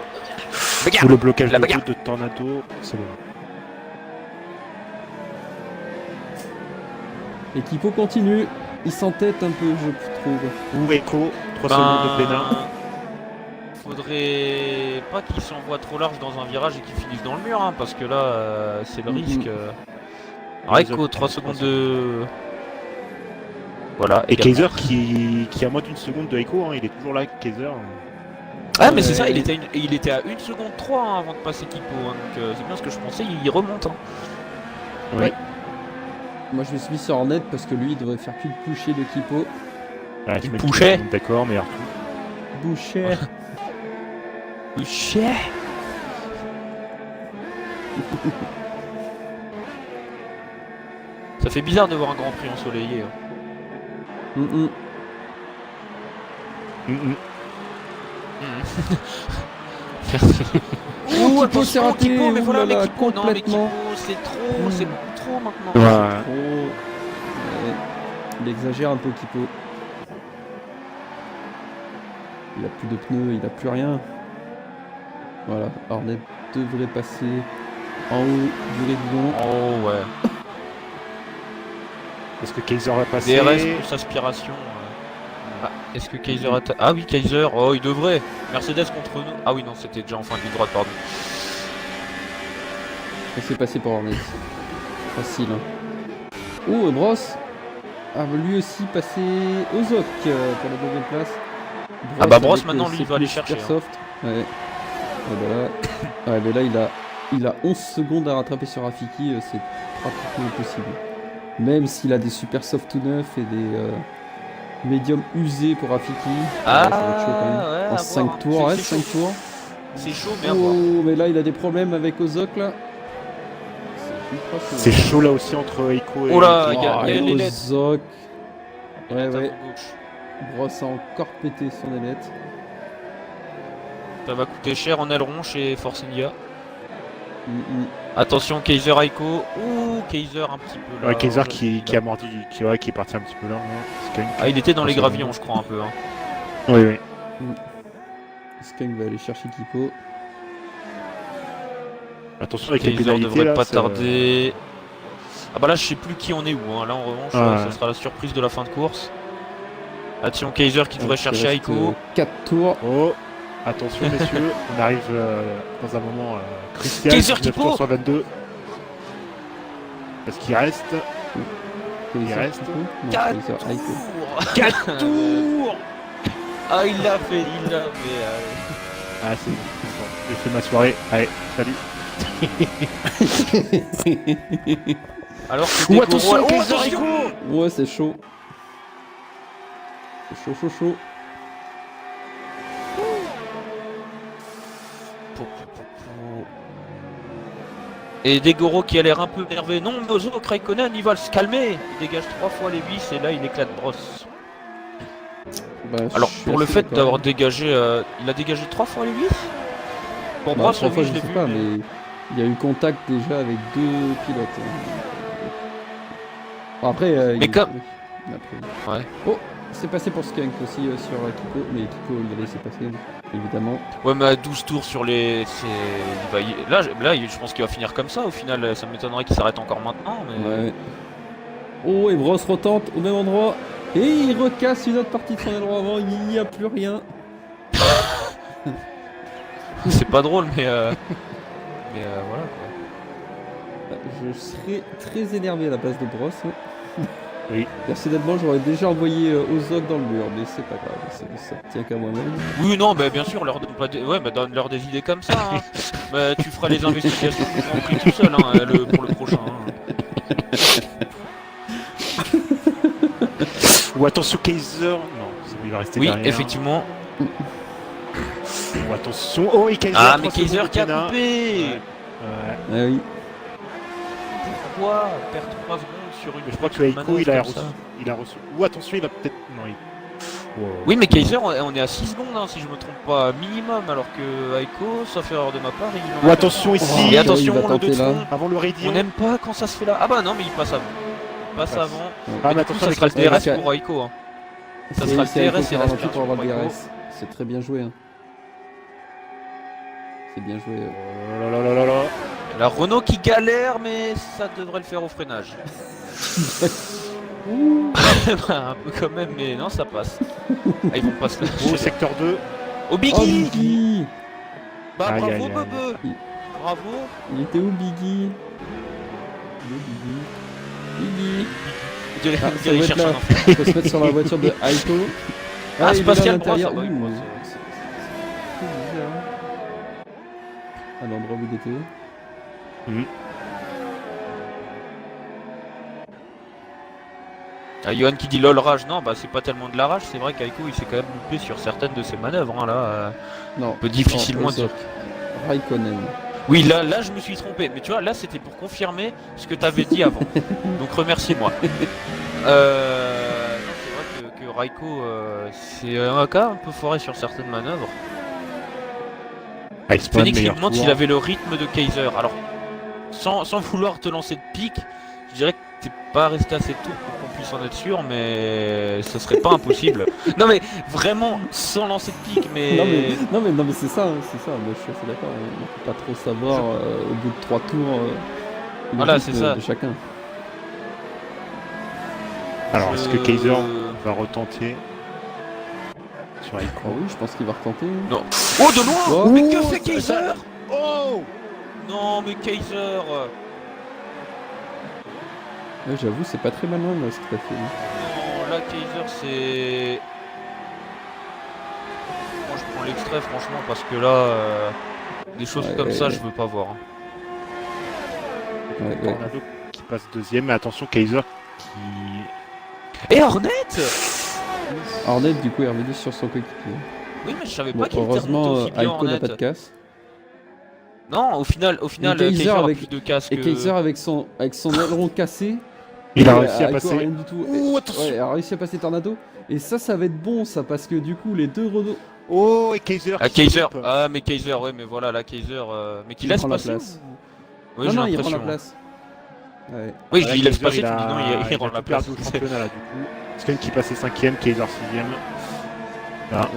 Bagarre. Sous le blocage La de bagarre. route de Tornado, c'est bon. Et Kipo continue. Il s'entête un peu, je trouve. Ou Echo, 3 secondes de Pénin. Faudrait pas qu'il s'envoie trop large dans un virage et qu'il finisse dans le mur, hein, parce que là, c'est le risque. Raiko, 3 secondes de... Voilà. Et également. Kaiser qui a moins d'une seconde de Echo, hein, il est toujours là, Kaiser. Ah, mais c'est ça, Ouais. il était à 1 seconde 3 hein, avant de passer Kipo, hein, donc c'est bien ce que je pensais, il remonte. Hein. Oui. Moi je me suis mis sur Hornet parce que lui il devrait faire plus de pusher de Kipo. Ah, tu mets Pouchet. tout, d'accord, mais tout. Boucher. Chien. Ça fait bizarre de voir un Grand Prix ensoleillé. Hein. Merci. Ouh, Kipo s'est raté, Kipo, mais voilà, mais oulala, Kipo, non, mais Kipo, complètement. c'est trop, c'est beaucoup trop maintenant. Ouais. Oh. Ouais. Il exagère un peu Kipo. Il a plus de pneus, il a plus rien. Voilà, Hornet devrait passer en haut du rayon. Oh ouais. Est-ce que Kaiser va passer? DRS plus aspiration. Ah, est-ce que Kaiser a... Ah oui, Kaiser, oh il devrait. Mercedes contre nous. Ah oui, non, c'était déjà en fin de ligne droite, pardon. Et c'est passé pour Hornet. Facile. Hein. Oh, Bross a lui aussi passé aux Zoc pour la deuxième place. Ah bah Bross avec, maintenant lui ses il va aller pneus chercher. super soft. Ouais. Et bah là, ouais, mais là il a 11 secondes à rattraper sur Rafiki, c'est pratiquement impossible. Même s'il a des super soft tout neufs et des médiums usés pour Rafiki. Ah, ça va être chaud quand même. ouais, à En voir, 5 hein. tours, ouais, C'est 5 chaud. tours. C'est chaud, mais à voir. Oh, mais là il a des problèmes avec Ozok là. C'est chaud là aussi entre Echo et... Oh là, Echo. il y a les LED. Ozok. Il Ouais, est à ouais. gauche. Bross a encore pété son ailette. Ça va coûter cher en aileron chez Force India. Mm, mm. Attention, Kaiser Aiko. Ouh, Kaiser un petit peu là. Ouais, Kaiser Là, qui a mordu, qui est parti un petit peu là. Hein. Skunk. Ah, il était dans les Attention. gravillons, je crois, un peu. Hein. Oui, oui. Skunk va aller chercher Kipo. Attention avec les Kaiser pénalités devrait là. pas ça- tarder. Ah bah là, je sais plus qui on est où. Hein. Là, en revanche, Ouais. ça sera la surprise de la fin de course. Attention, Kaiser qui devrait Il chercher reste, Aiko. 4 tours. Oh, attention messieurs, on arrive dans un moment crucial. Kaiser 19 Kipo. tours sur 22. Parce qu'il reste Kaiser reste Kipo. Non, 4 Kaiser Aiko. tours 4 tours. Ah, il l'a fait, il l'a fait. Ah c'est bon, j'ai fait ma soirée. Allez, salut. Alors que Oh Degoro- attention, Oh, Kaiser attention. Echo. Ouais, c'est chaud. C'est chaud, chaud, chaud. Et Degoro qui a l'air un peu énervé. Non, Nozo, Raikkonen, il va se calmer. Il dégage 3 fois les vis et là il éclate Bross. Bah, Alors je suis pour le assez fait d'accord. d'avoir dégagé, il a dégagé 3 fois les vis. Pour Bah, Bross, trois oui, fois, je je l'ai sais vu. pas, mais- mais il y a eu contact déjà avec 2 pilotes. Bon, après, Mais il... comme- oui, après. Ouais. Oh, c'est passé pour Skunk aussi sur Kiko, mais Kiko il a laissé passer, évidemment. Ouais, mais à 12 tours sur les. Là, je pense qu'il va finir comme ça au final. Ça m'étonnerait qu'il s'arrête encore maintenant. Mais... Ouais. Oh, et Bross retente au même endroit. Et il recasse une autre partie de son aileron avant, il n'y a plus rien. C'est pas drôle, mais. Mais voilà quoi. Je serais très énervé à la place de Bross. Oui. Personnellement, j'aurais déjà envoyé Ozok dans le mur, mais c'est pas grave, ça tient qu'à moi-même. Oui, non, bah, bien sûr, leur donne pas des... Ouais, bah, donne-leur des idées comme ça. Hein. Bah, tu feras les investigations du Grand Prix tout seul hein, pour le prochain. Hein. Ou attention Kaiser. Non, il va rester Oui, derrière. effectivement. Ou attention. Oh et Kaiser. Ah, mais 3 Kaiser secondes qui a de Pénin. coupé. Ouais. Ah oui. Pourquoi perdre 3 secondes sur une Mais je crois que petite Echo manœuvre il a comme ça reçu. Ou attention il va peut-être. Non il. Wow. Oui, mais Kaiser, on est à 6 secondes, hein, si je me trompe pas, minimum, alors que Aiko, sauf erreur de ma part, il en a Ou attention fait. ici. Et attention, il va le tenter 2 là. fond. Avant le On Raidillon. n'aime pas quand ça se fait là. Ah bah non, mais il passe avant. Il passe passe. avant. Ah Mais mais du coup, attention ça avec sera la le parce DRS que- pour Aiko. Hein. Ça C'est sera c'est le Aiko DRS qui et ralentit l'aspiration pour avoir pour le Aiko. DRS. C'est très bien joué. Hein. C'est bien joué. Oh là là là là là. La Renault qui galère, mais ça devrait le faire au freinage. Un peu quand même, mais non, ça passe. Ah, ils vont pas se Au lâcher. secteur 2. Oh, Oh, Biggie Biggie! Bah, Aïe, bravo, aïe, aïe. Bebe Bravo Il était où, Biggie? Il est Biggie. Biggie! Il dirait- Ah, il ça dirait doit être chercher là. un enfant. On peut se mettre sur la voiture de Aiko. Ah, il est Spatial dans l'intérieur. Bros, ah bah oui, Ouh, moi, c'est bizarre. À l'endroit où il était. Ah, Johan qui dit lol rage, non, bah c'est pas tellement de la rage, c'est vrai qu'Aiko il s'est quand même loupé sur certaines de ses manœuvres, hein, là. Non. On peut difficilement Non, dire. Raikkonen. Oui, là je me suis trompé, mais tu vois, là c'était pour confirmer ce que t'avais dit avant. Donc remercie-moi. Non, c'est vrai que Raiko, c'est un cas un peu foré sur certaines manœuvres. Iceman, Phoenix il meilleur demande tour. s'il avait le rythme de Kaiser. Alors, sans vouloir te lancer de pique, je dirais que t'es pas resté assez tôt pour qu'on puisse en être sûr, mais ce serait pas impossible. Non mais vraiment, sans lancer de pique, mais... Non mais c'est ça, hein, c'est ça. Moi je suis assez d'accord. On peut pas trop savoir au bout de 3 tours. Le Voilà, rythme c'est ça. de chacun. Alors, est-ce que Kaiser va retenter sur Ah Aiko? oui, je pense qu'il va retenter. Non. Oh, de loin. Oh, mais que fait ça- Kaiser? Oh! Non, mais Kaiser. Ouais, j'avoue, c'est pas très malin là, ce que t'as fait. Non, là, Kaiser, c'est... Moi, je prends l'extrait, franchement, parce que là, des choses Ouais, comme ça, ouais. je veux pas voir. Hein. Ouais, ouais. Tornado qui passe deuxième, mais attention, Kaiser qui... Et Hornet. Hornet, du coup, est revenu sur son coéquipier. Oui, mais je savais Bon, pas qu'il était remonté heureusement, aussi bien, Aiko n'a Hornet. pas de casse. Non, au final, Kaiser Kaiser a avec- plus de casque. Et Kaiser, avec son aileron cassé, Il a et réussi à Aiko passer. rien du tout. Ouh, Et- attention. Ouais, a réussi à passer Tornado. Et ça va être bon, ça, parce que du coup, les deux Renault. Oh, et Kaiser Ah, qui Kaiser. loupe. Ah, mais Kaiser, ouais, mais voilà, là, Kaiser. Mais qu'il Il laisse prend la passer. place. Oui, non, j'ai non, il prend l'impression. la place. Ouais. Oui, je Voilà, dis il laisse Kaiser, passer, il tu me dis non, a il rend tout la place. perdu au championnat là, du coup. Scan qui passait 5ème, Kaiser 6ème. Là.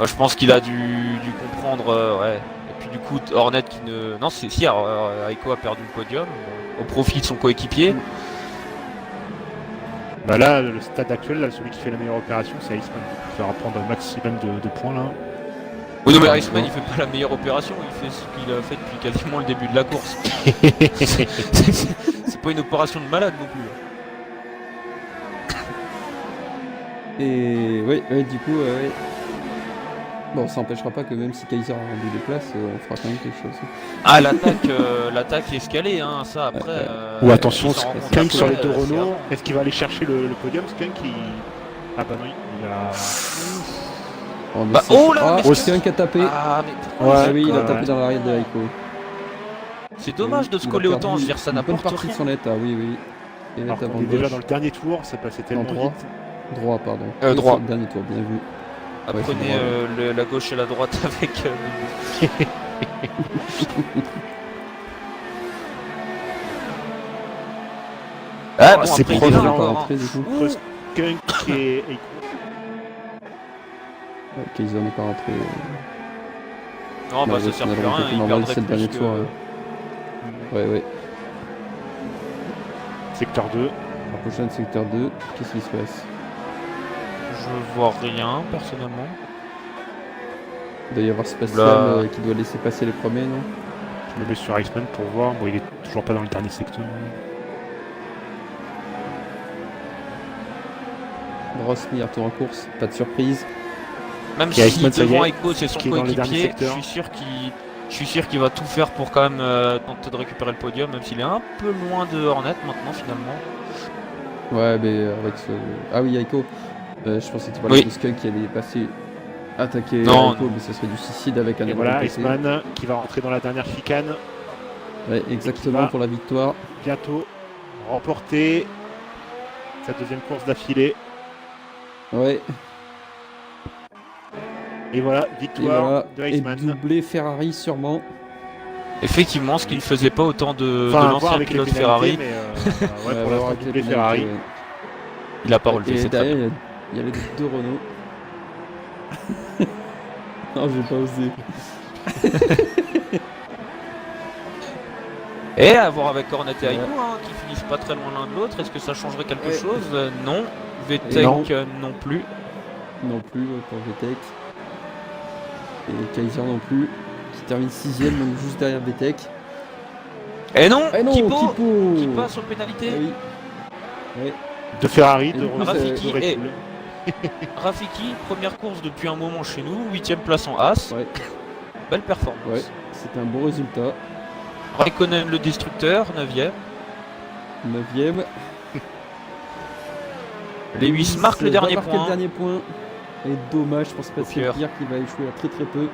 Je pense qu'il a dû comprendre, ouais. Et puis du coup, Hornet qui ne... Non, si, Aiko a perdu le podium, au profit de son coéquipier. Bah là, le stade actuel, là, celui qui fait la meilleure opération, c'est Iceman. Il faudra prendre un maximum de points là. Oui, non, mais Iceman, il fait pas la meilleure opération, il fait ce qu'il a fait depuis quasiment le début de la course. C'est pas une opération de malade non plus. Et ouais, du coup, ouais. Bon, ça n'empêchera pas que même si Kaiser a rendu des places, on fera quand même quelque chose. Ah, l'attaque est escalée, hein, ça après. Ouais. Ou attention, il s'en rend compte Skunk après, sur les deux c'est Renault. avant. Est-ce qu'il va aller chercher le podium, Skunk qui... Ah bah non, il a... Oh, mais Bah, ça- oh là, Ah, mais Skunk a tapé. Ah, mais Ouais, Ah oui, il a ouais. tapé dans l'arrière de Aiko. c'est dommage de se Il a coller perdu autant, je veux dire, ça une bonne n'apporte partie de rien. son état, oui, oui. Et là, Alors t'as qu'on avant est déjà gauche. dans le dernier tour, ça passait tellement droit. vite. Droit, pardon. Droit. Oui, dernier tour, bien vu. Apprenez c'est droit. la gauche et la droite avec... Ah bon, c'est après, il est proche, là là, encore encore, hein. rentré, du coup. Entre Skunk et Aiko. Ouais, Kaiser n'est pas rentré. Non, bah ça sert plus à rien, il perdrait c'est le plus dernier que... tour. Ouais. Secteur 2. La prochaine, secteur 2. Qu'est-ce qui se passe? Je vois rien, personnellement. Il doit y avoir Spatial Là. qui doit laisser passer les premiers, non? Je me mets sur Iceman pour voir. Bon, il est toujours pas dans le dernier secteur. Rosny retour en course, pas de surprise. Même Et si Iceman, ça y devant est, Echo c'est son qui est dans les derniers coéquipier, secteurs. je suis sûr qu'il va tout faire pour quand même tenter de récupérer le podium, même s'il est un peu loin de Hornet maintenant finalement. Ouais, mais avec ce. Ah oui, Aiko. Je pensais que tu parlais Oui. de Skunk qui allait passer attaquer Non, Aiko, non. mais ce serait du suicide avec un Et aileron voilà, cassé. Iceman qui va rentrer dans la dernière chicane. Ouais, exactement va- pour la victoire. Bientôt remporter sa deuxième course d'affilée. Ouais, Et voilà, et victoire voilà. de Et Iceman. doublé Ferrari sûrement. Effectivement, ce qu'il ne faisait pas autant de Enfin, à voir l'ancien avec les pilote pénalités, Ferrari, mais Ouais, pour on va voir l'instant, avec les doublé pénalités, Ferrari. ouais. il a pas relevé, Et c'est très derrière, bien. il y a les deux Renault. Non, j'ai pas osé. Et à voir avec Hornet et Aiko, qui finissent pas très loin l'un de l'autre, est-ce que ça changerait quelque chose? Non. VTech Non. non plus. Non plus pour VTech. Et Kaiser non plus. Qui termine 6ème, donc juste derrière VTech. Et non, Eh non, Kipo Kipo qui passe aux pénalités. Eh oui. Ouais. De Ferrari, Et de du coup, Rafiki, Red et- Bull. Rafiki, première course depuis un moment chez nous, 8ème place en As. Ouais, Belle performance. ouais, c'était un bon résultat. Raikkonen le destructeur, 9ème. 9ème. Lewis marque le dernier marquer point. le dernier point. Et dommage, je pense pas que c'est Pierre. Pierre qui va échouer à très peu.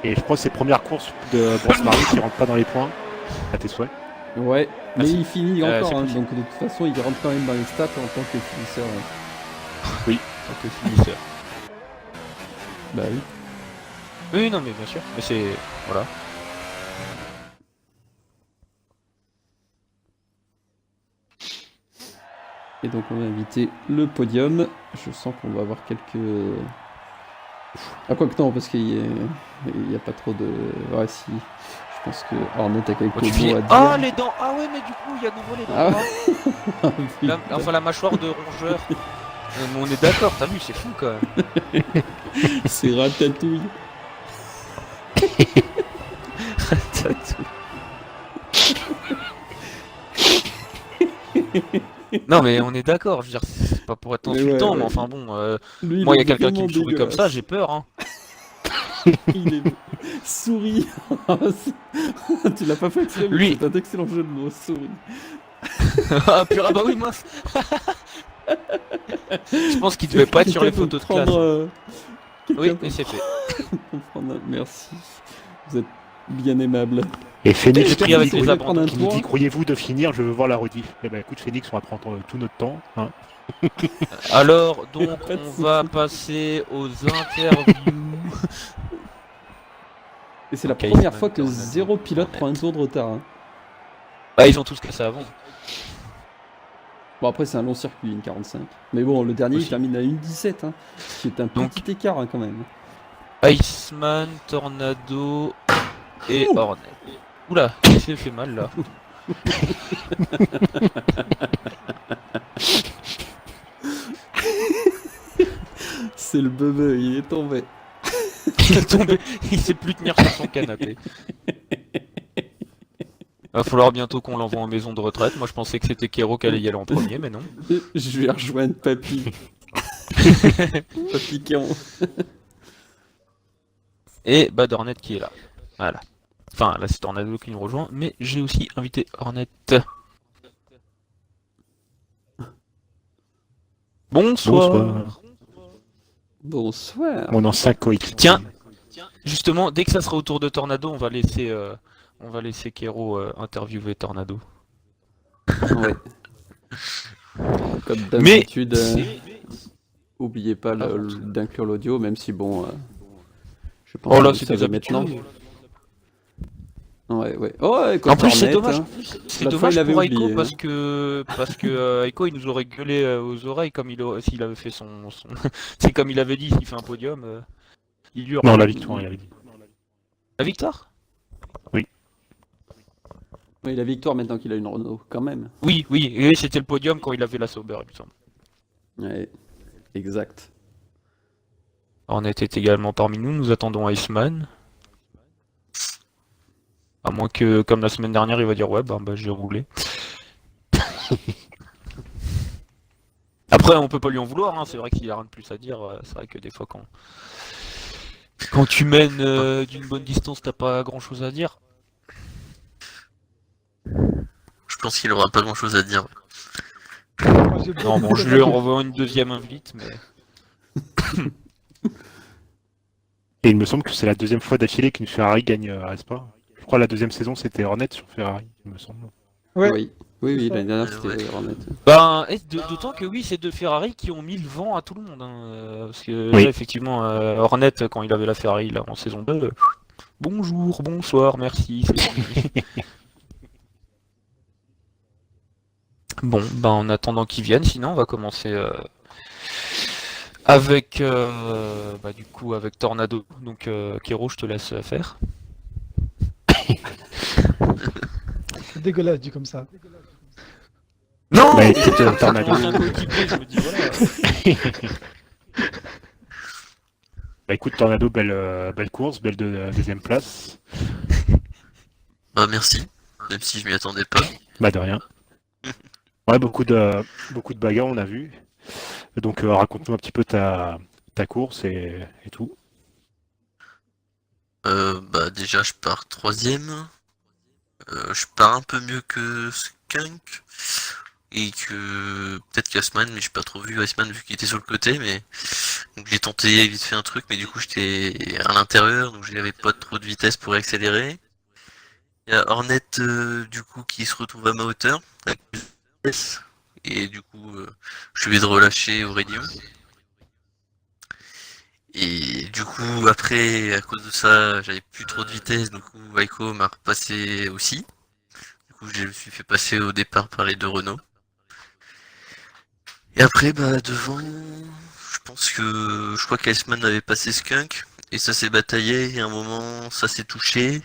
Et je crois que c'est première course de Bronze Marie qui rentre pas dans les points. À tes souhaits. Ouais, mais Merci. il finit C'est encore, hein, possible. donc de toute façon il rentre quand même dans les stats en tant que finisseur. En tant que finisseur. Bah oui. Oui, non, mais bien sûr. Mais c'est. Voilà. Et donc on va inviter le podium. Je sens qu'on va avoir quelques... Ah quoi que non, parce qu'il y a pas trop de... Ouais si, je pense que Hornet a quelques Oh, tu mots finis- à dire. Ah, les dents. Ah ouais, mais du coup, il y a de nouveau les dents. Ah droites. ouais. Enfin, la mâchoire de rongeur. Mais on est d'accord, t'as vu, c'est fou quand même. C'est ratatouille. Non, mais on est d'accord, je veux dire, c'est pas pour être Mais insultant, ouais, mais ouais. enfin bon, Lui, moi, il y est a quelqu'un qui vraiment me sourit comme ça, dégueulasse. j'ai peur, hein. Il est souris. Tu l'as pas fait exprès, mais Lui. c'est un excellent jeu de mots, souris. Ah, purée, ah bah oui, mince. Je pense qu'il devait pas être sur les Quelqu'un peut photos de classe. prendre, Oui, quelqu'un mais c'est fait. peut prendre Merci. Vous êtes bien aimable. Et Phoenix J'ai pris avec qui les nous abandons. dit croyez-vous de finir, je veux voir la rediff. Eh ben écoute Phoenix, on va prendre tout notre temps. Hein. Alors, donc, Pas de on va passer aux interviews. Et c'est la Ok, première c'est fois que même zéro pilote prend un tour de retard. Hein. Bah, ils ont tous cassé avant. Bon, après, c'est un long circuit, une 45. Mais bon, le dernier, il Aussi. termine à 1,17. Hein, ce qui est un Donc- petit écart hein, quand même. Iceman, Tornado et Hornet. Oula, il s'est fait mal là. C'est le bebe, il est tombé. Il est tombé, il sait plus tenir sur son canapé. Va falloir bientôt qu'on l'envoie en maison de retraite. Moi je pensais que c'était Kero qui allait y aller en premier, mais non. Je vais rejoindre Papy. Papy Kéron. Et bah Hornet qui est là. Voilà. Enfin là c'est Tornado qui nous rejoint, mais j'ai aussi invité Hornet. Bonsoir. Bonsoir. On en 5 coéquipiers. Tiens. Justement, dès que ça sera au tour de Tornado, on va laisser Kero interviewer Tornado. Ouais. Comme Mais d'habitude, oubliez pas d'inclure l'audio, même si bon, je pense oh que là vous c'est savez des habitudes. maintenant. Ouais, ouais. Oh, ouais, En plus c'est Hornet, dommage. hein. C'est L'autre fois, dommage il l'avait pour Aiko oublié, parce que Aiko il nous aurait gueulé aux oreilles comme s'il avait fait son... C'est comme il avait dit, s'il fait un podium, il hurle. Non, la victoire, il avait dit. La victoire? Oui, la victoire maintenant qu'il a une Renault, quand même. Oui, oui, et c'était le podium quand il avait la Sauber, il me semble. Ouais, exact. Hornet est également parmi nous, nous attendons Iceman. À moins que, comme la semaine dernière, il va dire ouais, bah j'ai roulé. Après, on peut pas lui en vouloir, hein. C'est vrai qu'il a rien de plus à dire. C'est vrai que des fois, quand tu mènes d'une bonne distance, t'as pas grand chose à dire. Je pense qu'il aura pas grand chose à dire. Non, bon, je lui envoie une deuxième invite, mais. Et il me semble que c'est la deuxième fois d'affilée qu'une Ferrari gagne à Spa. Je crois que la deuxième saison c'était Hornet sur Ferrari, il me semble. Ouais. Oui, oui, oui, l'année dernière Ouais. c'était Hornet. Ben, d'autant que oui, c'est deux Ferrari qui ont mis le vent à tout le monde. Hein, parce que Oui. là, effectivement, Hornet, quand il avait la Ferrari là, en saison 2, bonjour, bonsoir, merci. c'est fini. Bon, ben en attendant qu'ils viennent, sinon on va commencer Avec, du coup, avec Tornado. Donc, Kero, je te laisse faire. C'est dégueulasse dit comme ça. Non, Bah, écoute, Tornado. Ancien coéquipier, je me dis, voilà. Bah écoute, Tornado, belle course, belle deuxième place. Bah merci, même si je m'y attendais pas. Bah de rien. Ouais, beaucoup de bagarres, on a vu. Donc raconte-nous un petit peu ta course et tout. Bah déjà je pars troisième. Je pars un peu mieux que Skunk. Et que peut-être qu'Iceman, mais j'ai pas trop vu Iceman vu qu'il était sur le côté, mais donc j'ai tenté vite fait un truc, mais du coup j'étais à l'intérieur, donc j'avais pas trop de vitesse pour accélérer. Il y a Hornet du coup qui se retrouve à ma hauteur, avec plus de vitesse, et du coup je vais de relâcher Aurelium. Et du coup après, à cause de ça, j'avais plus trop de vitesse, du coup Aiko m'a repassé aussi. Du coup je me suis fait passer au départ par les deux Renault. Et après, bah, devant, je crois qu'Iceman avait passé Skunk, et ça s'est bataillé, et à un moment, ça s'est touché.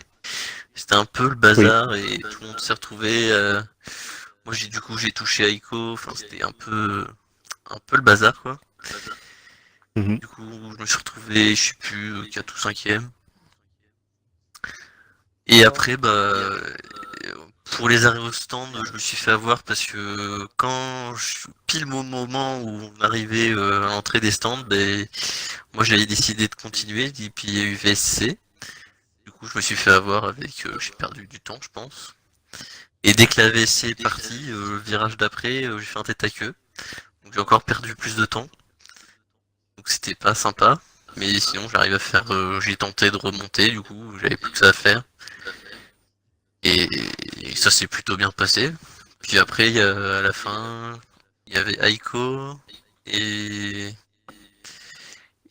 C'était un peu le bazar, et tout le monde s'est retrouvé, moi, j'ai touché Aiko, enfin, c'était un peu le bazar, quoi. Mhm. Du coup, je me suis retrouvé, je sais plus, 4 ou 5ème. Et après, bah, pour les arrêts au stand, je me suis fait avoir parce que pile au moment où on arrivait à l'entrée des stands, ben, moi j'avais décidé de continuer, et puis il y a eu VSC. Du coup, je me suis fait avoir avec, j'ai perdu du temps, je pense. Et dès que la VSC est partie, le virage d'après, j'ai fait un tête à queue. Donc j'ai encore perdu plus de temps. Donc c'était pas sympa. Mais sinon, j'arrive à faire, j'ai tenté de remonter, du coup, j'avais plus que ça à faire. Et ça s'est plutôt bien passé. Puis après, à la fin, il y avait Aiko et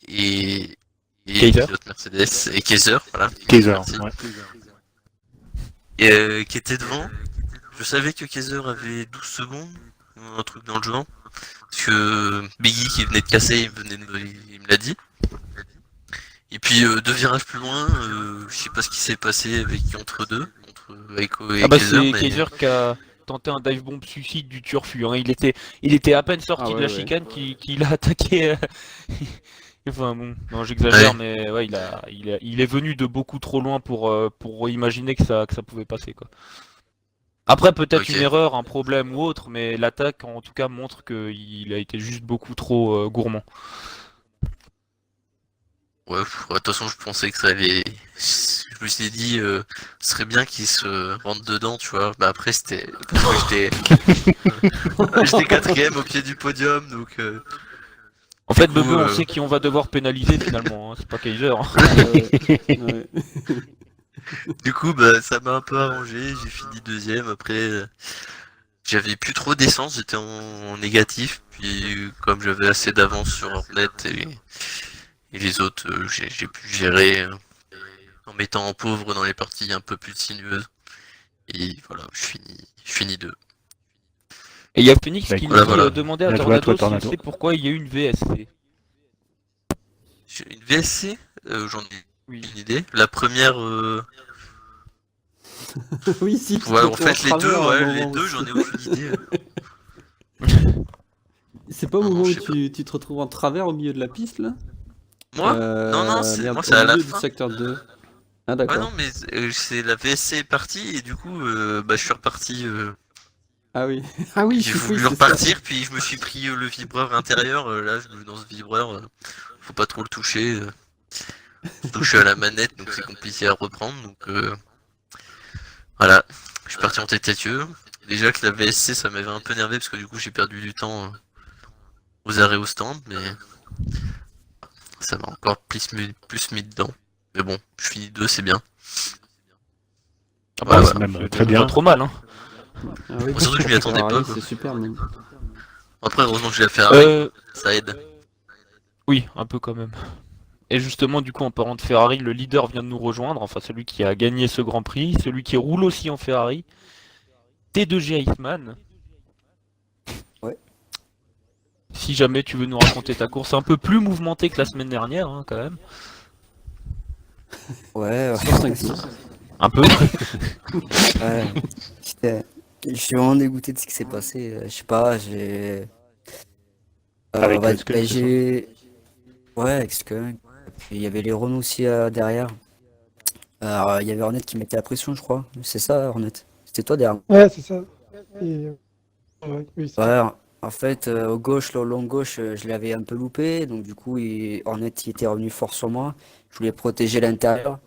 et Kaiser. pilote Mercedes et Kaiser, voilà. Kaiser, Merci. ouais. Et qui était devant. Je savais que Kaiser avait 12 secondes, un truc dans le genre. Parce que Biggie qui venait de casser, il me l'a dit. Et puis deux virages plus loin, je sais pas ce qui s'est passé entre Aiko et Ah bah Kaiser, c'est mais... Kaiser qui a tenté un dive bomb suicide du turfu. Hein. Il était à peine sorti Ah de la ouais, ouais. chicane qu'il a attaqué. Enfin bon, non j'exagère, Ouais. mais ouais, il est venu de beaucoup trop loin pour imaginer que ça pouvait passer quoi. Après peut-être Ok. une erreur, un problème ou autre, mais l'attaque en tout cas montre qu'il a été juste beaucoup trop gourmand. Ouais, de toute façon, je pensais que ça allait. Je me suis dit, ce serait bien qu'il se rentre dedans, tu vois. Bah après, c'était. Parce que j'étais 4ème au pied du podium, donc. En fait, coup, Bebe, on sait qui on va devoir pénaliser finalement, hein. C'est pas Kaiser. Hein. Ouais. Du coup, bah, ça m'a un peu arrangé. J'ai fini deuxième. Après, j'avais plus trop d'essence, j'étais en négatif. Puis, comme j'avais assez d'avance sur Hornet et les autres, j'ai pu gérer en mettant en pauvre dans les parties un peu plus sinueuses. Et voilà, je finis deux. Et il y a Phoenix Bah, qui écoute, nous voilà. demandait à Bien joué à Tornado toi, s'il Tornado. sait pourquoi il y a eu une VSC. Une VSC, j'en ai Oui. une idée. La première, Oui, si, tu te ouais, en retrouves fait, les deux, travers à un ouais, les moment deux, aussi. j'en ai aucune idée. C'est pas au Non, moment je où sais tu te retrouves en travers au milieu de la piste là? Moi? Non, Merde, moi, au c'est à la milieu du fin. secteur 2. Ah Ouais, d'accord. non, mais c'est la VSC est partie, et du coup, bah, je suis reparti. Ah oui. Ah oui, J'ai oui, voulu c'est ça. repartir, puis je me suis pris le vibreur intérieur. Là, dans ce vibreur, faut pas trop le toucher. Surtout que je suis à la manette, donc c'est compliqué à reprendre. Donc voilà, je suis parti en tête à queue. Déjà que la VSC, ça m'avait un peu énervé parce que du coup, j'ai perdu du temps aux arrêts au stand, mais ça m'a encore plus mis dedans. Mais bon, je finis deux, c'est bien. Ah Voilà, c'est voilà. même C'est très déjà bien. pas trop mal. Hein. Ah oui, Bon, surtout que je m'y attendais Ferrari, pas, quoi. c'est super même. Après, heureusement que je l'ai fait avec, ça aide. Oui, un peu quand même. Et justement, du coup, en parlant de Ferrari, le leader vient de nous rejoindre, enfin celui qui a gagné ce Grand Prix, celui qui roule aussi en Ferrari, T2G Iceman. Ouais. Si jamais tu veux nous raconter ta course un peu plus mouvementée que la semaine dernière, hein, quand même. Ouais, Sur 5-6. Un peu. ouais. Je suis vraiment dégoûté de ce qui s'est passé. Je sais pas, j'ai. Avec ouais, le Skunk, c'est ça j'ai. Ouais, avec Skunk. Et puis il y avait les Renault aussi derrière. Alors, il y avait Hornet qui mettait la pression, je crois. C'est ça, Hornet. C'était toi derrière. Ouais, c'est ça. Et, ouais, oui, c'est ça. Ouais, en fait, au gauche, le long gauche, je l'avais un peu loupé. Donc, du coup, Hornet, il était revenu fort sur moi. Je voulais protéger l'intérieur.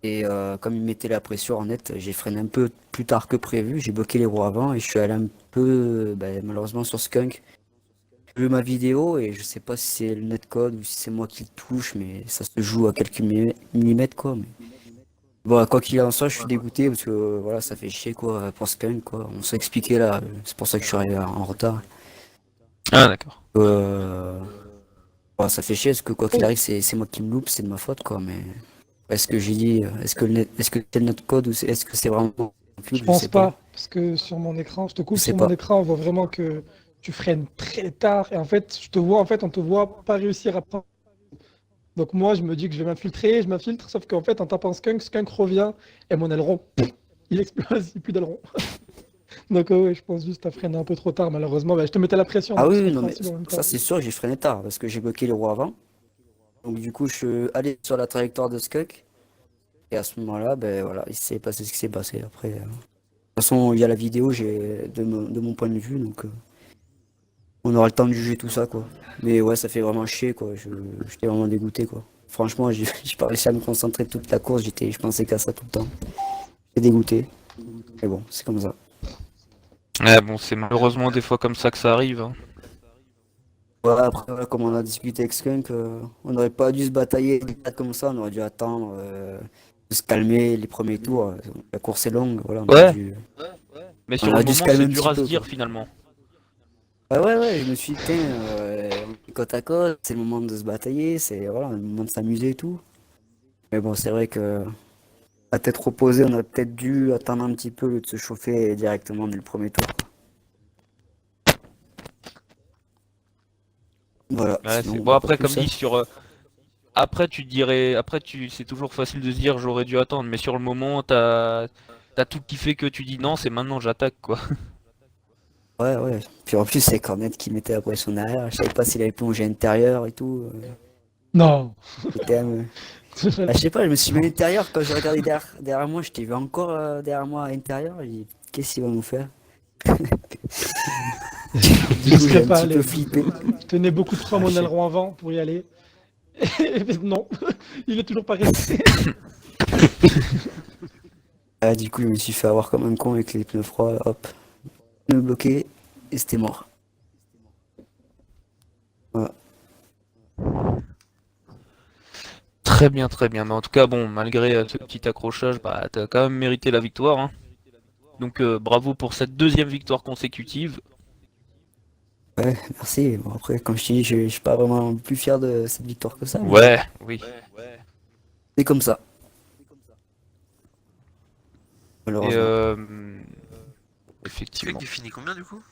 Et comme il mettait la pression Hornet, j'ai freiné un peu plus tard que prévu. J'ai bloqué les roues avant et je suis allé un peu, malheureusement, sur Skunk. J'ai vu ma vidéo et je sais pas si c'est le netcode ou si c'est moi qui le touche, mais ça se joue à quelques millimètres, quoi. Mais... Bon, quoi qu'il en soit, je suis dégoûté parce que voilà, ça fait chier, quoi, pour Skunk, quoi. On s'est expliqué là, c'est pour ça que je suis arrivé en retard. Ah, d'accord. Bon, ça fait chier parce que quoi qu'il arrive, c'est moi qui me loupe, c'est de ma faute, quoi. Mais est-ce que j'ai dit, est-ce que c'est le netcode ou est-ce que c'est vraiment mon cul, Je pense sais pas, parce que sur mon écran, je te coupe, Je sais sur mon pas. écran, on voit vraiment que tu freines très tard. Et en fait, on te voit pas réussir à prendre. Donc moi, je me dis que je vais m'infiltrer, je m'infiltre, sauf qu'en fait, en tapant Skunk, Skunk revient et mon aileron, il explose, il n'y a plus d'aileron. Donc ouais, je pense juste à freiner un peu trop tard, malheureusement. Bah, je te mettais la pression, Ah donc oui, c'est oui, non, mais compréhensible en même temps. ça c'est sûr, j'ai freiné tard parce que j'ai bloqué les roues avant. Donc du coup, je suis allé sur la trajectoire de Skunk. Et à ce moment-là, ben voilà, il s'est passé ce qui s'est passé. Après, de toute façon, il y a la vidéo, de mon point de vue, donc on aura le temps de juger tout ça, quoi. Mais ouais, ça fait vraiment chier, quoi. J'étais vraiment dégoûté, quoi. Franchement, j'ai pas réussi à me concentrer toute la course. Je pensais qu'à ça tout le temps. J'étais dégoûté. Mais bon, c'est comme ça. Ouais, bon, c'est malheureusement des fois comme ça que ça arrive. Hein. Voilà, après, voilà, comme on a discuté avec Skunk, on n'aurait pas dû se batailler comme ça. On aurait dû attendre, de se calmer les premiers tours. La course est longue, voilà. On aurait Ouais. dû... Mais On sur aurait le dû se moment, calmer c'est un dur petit à se peu, dire quoi. finalement. Ouais, je me suis dit, tiens, on est côte à côte, c'est le moment de se batailler, c'est voilà, le moment de s'amuser et tout. Mais bon, c'est vrai que à tête reposée, on aurait peut-être dû attendre un petit peu au lieu de se chauffer directement dès le premier tour, quoi. Voilà, Ouais, sinon, bon pas après plus, comme dit sur après tu dirais après tu c'est toujours facile de se dire j'aurais dû attendre mais sur le moment t'as tout qui fait que tu dis non c'est maintenant j'attaque quoi. Ouais. Puis en plus, c'est Cornet qui mettait la pression derrière. Je savais pas s'il avait plongé intérieur et tout. Non. J'étais je sais pas, je me suis mis à l'intérieur quand j'ai regardé derrière moi. Je t'ai vu encore derrière moi à l'intérieur. J'ai dit, qu'est-ce qu'il va nous faire? Du Je coup, j'ai serais un pas petit allé. peu flippé. Je tenais beaucoup trop Ah, mon je sais. aileron avant pour y aller. Et non, il est toujours pas resté. Ah, du coup, je me suis fait avoir comme un con avec les pneus froids. Hop, pneus bloqués et c'était mort. Voilà. Très bien, très bien. Mais en tout cas bon malgré ce petit accrochage bah t'as quand même mérité la victoire. Hein. Donc bravo pour cette deuxième victoire consécutive. Ouais, merci. Bon, après, comme je t'ai dit, je suis pas vraiment plus fier de cette victoire que ça, mais Ouais, oui. c'est comme ça, Et malheureusement. effectivement. Tu finis combien du coup?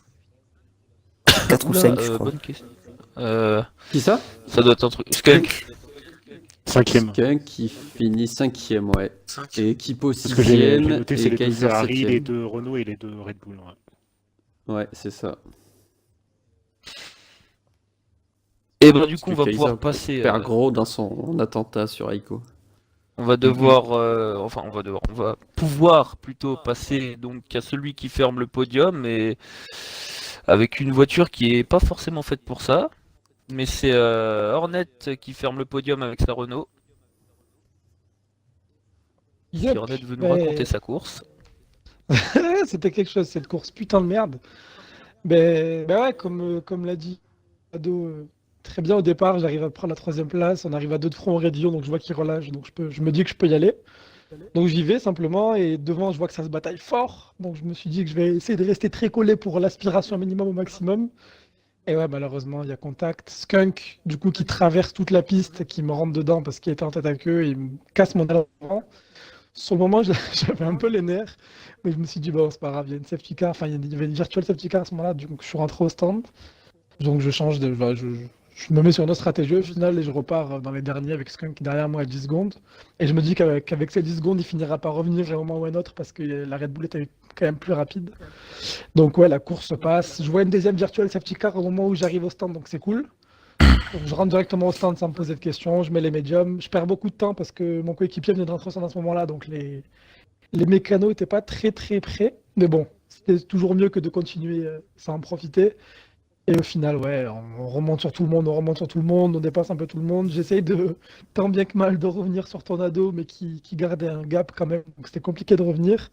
4 ou Oula, 5, je crois. bonne question. Qui ça? Ça doit être un truc. Skunk. 5e. Skunk qui finit 5ème, ouais. 5. Et Kipo Parce que j'ai 6ème noté, c'est et les deux Kaiser Ferrari, les 7ème. deux Renault et les deux Red Bull. Ouais. Ouais, c'est ça. Et ben du Parce coup on que va Kaiser pouvoir passer. perd gros dans son attentat sur Aiko. On va devoir, on va pouvoir plutôt passer donc à celui qui ferme le podium et avec une voiture qui est pas forcément faite pour ça, mais c'est Hornet qui ferme le podium avec sa Renault. Si Yep. Hornet veut nous raconter sa course. C'était quelque chose, cette course putain de merde. Ben ouais, comme l'a dit Ado, très bien au départ, j'arrive à prendre la 3e place, on arrive à 2 de front au radio, donc je vois qu'il relâche, donc je me dis que je peux y aller. Donc j'y vais simplement, et devant je vois que ça se bataille fort, donc je me suis dit que je vais essayer de rester très collé pour l'aspiration minimum au maximum. Et ouais, malheureusement, il y a contact. Skunk, du coup, qui traverse toute la piste, qui me rentre dedans parce qu'il était en tête à queue, et il me casse mon aileron. Sur le moment, j'avais un peu les nerfs, mais je me suis dit, bon, c'est pas grave, il y a une safety car, enfin, il y avait une virtual safety car à ce moment-là, donc je suis rentré au stand. Donc je change de. Voilà, je me mets sur une autre stratégie au final et je repars dans les derniers avec Skunk derrière moi à 10 secondes. Et je me dis qu'avec ces 10 secondes, il finira par revenir à un moment ou un autre parce que la Red Bull était quand même plus rapide. Donc ouais, la course se passe. Je vois une deuxième virtuelle safety car au moment où j'arrive au stand, donc c'est cool. Donc, je rentre directement au stand sans me poser de questions, je mets les médiums. Je perds beaucoup de temps parce que mon coéquipier venait de rentrer au stand à ce moment-là, donc les mécanos n'étaient pas très très prêts. Mais bon, c'était toujours mieux que de continuer sans en profiter. Et au final, ouais, on remonte sur tout le monde, on remonte sur tout le monde, on dépasse un peu tout le monde. J'essaye de, tant bien que mal, de revenir sur Tornado, mais qui gardait un gap quand même, donc c'était compliqué de revenir.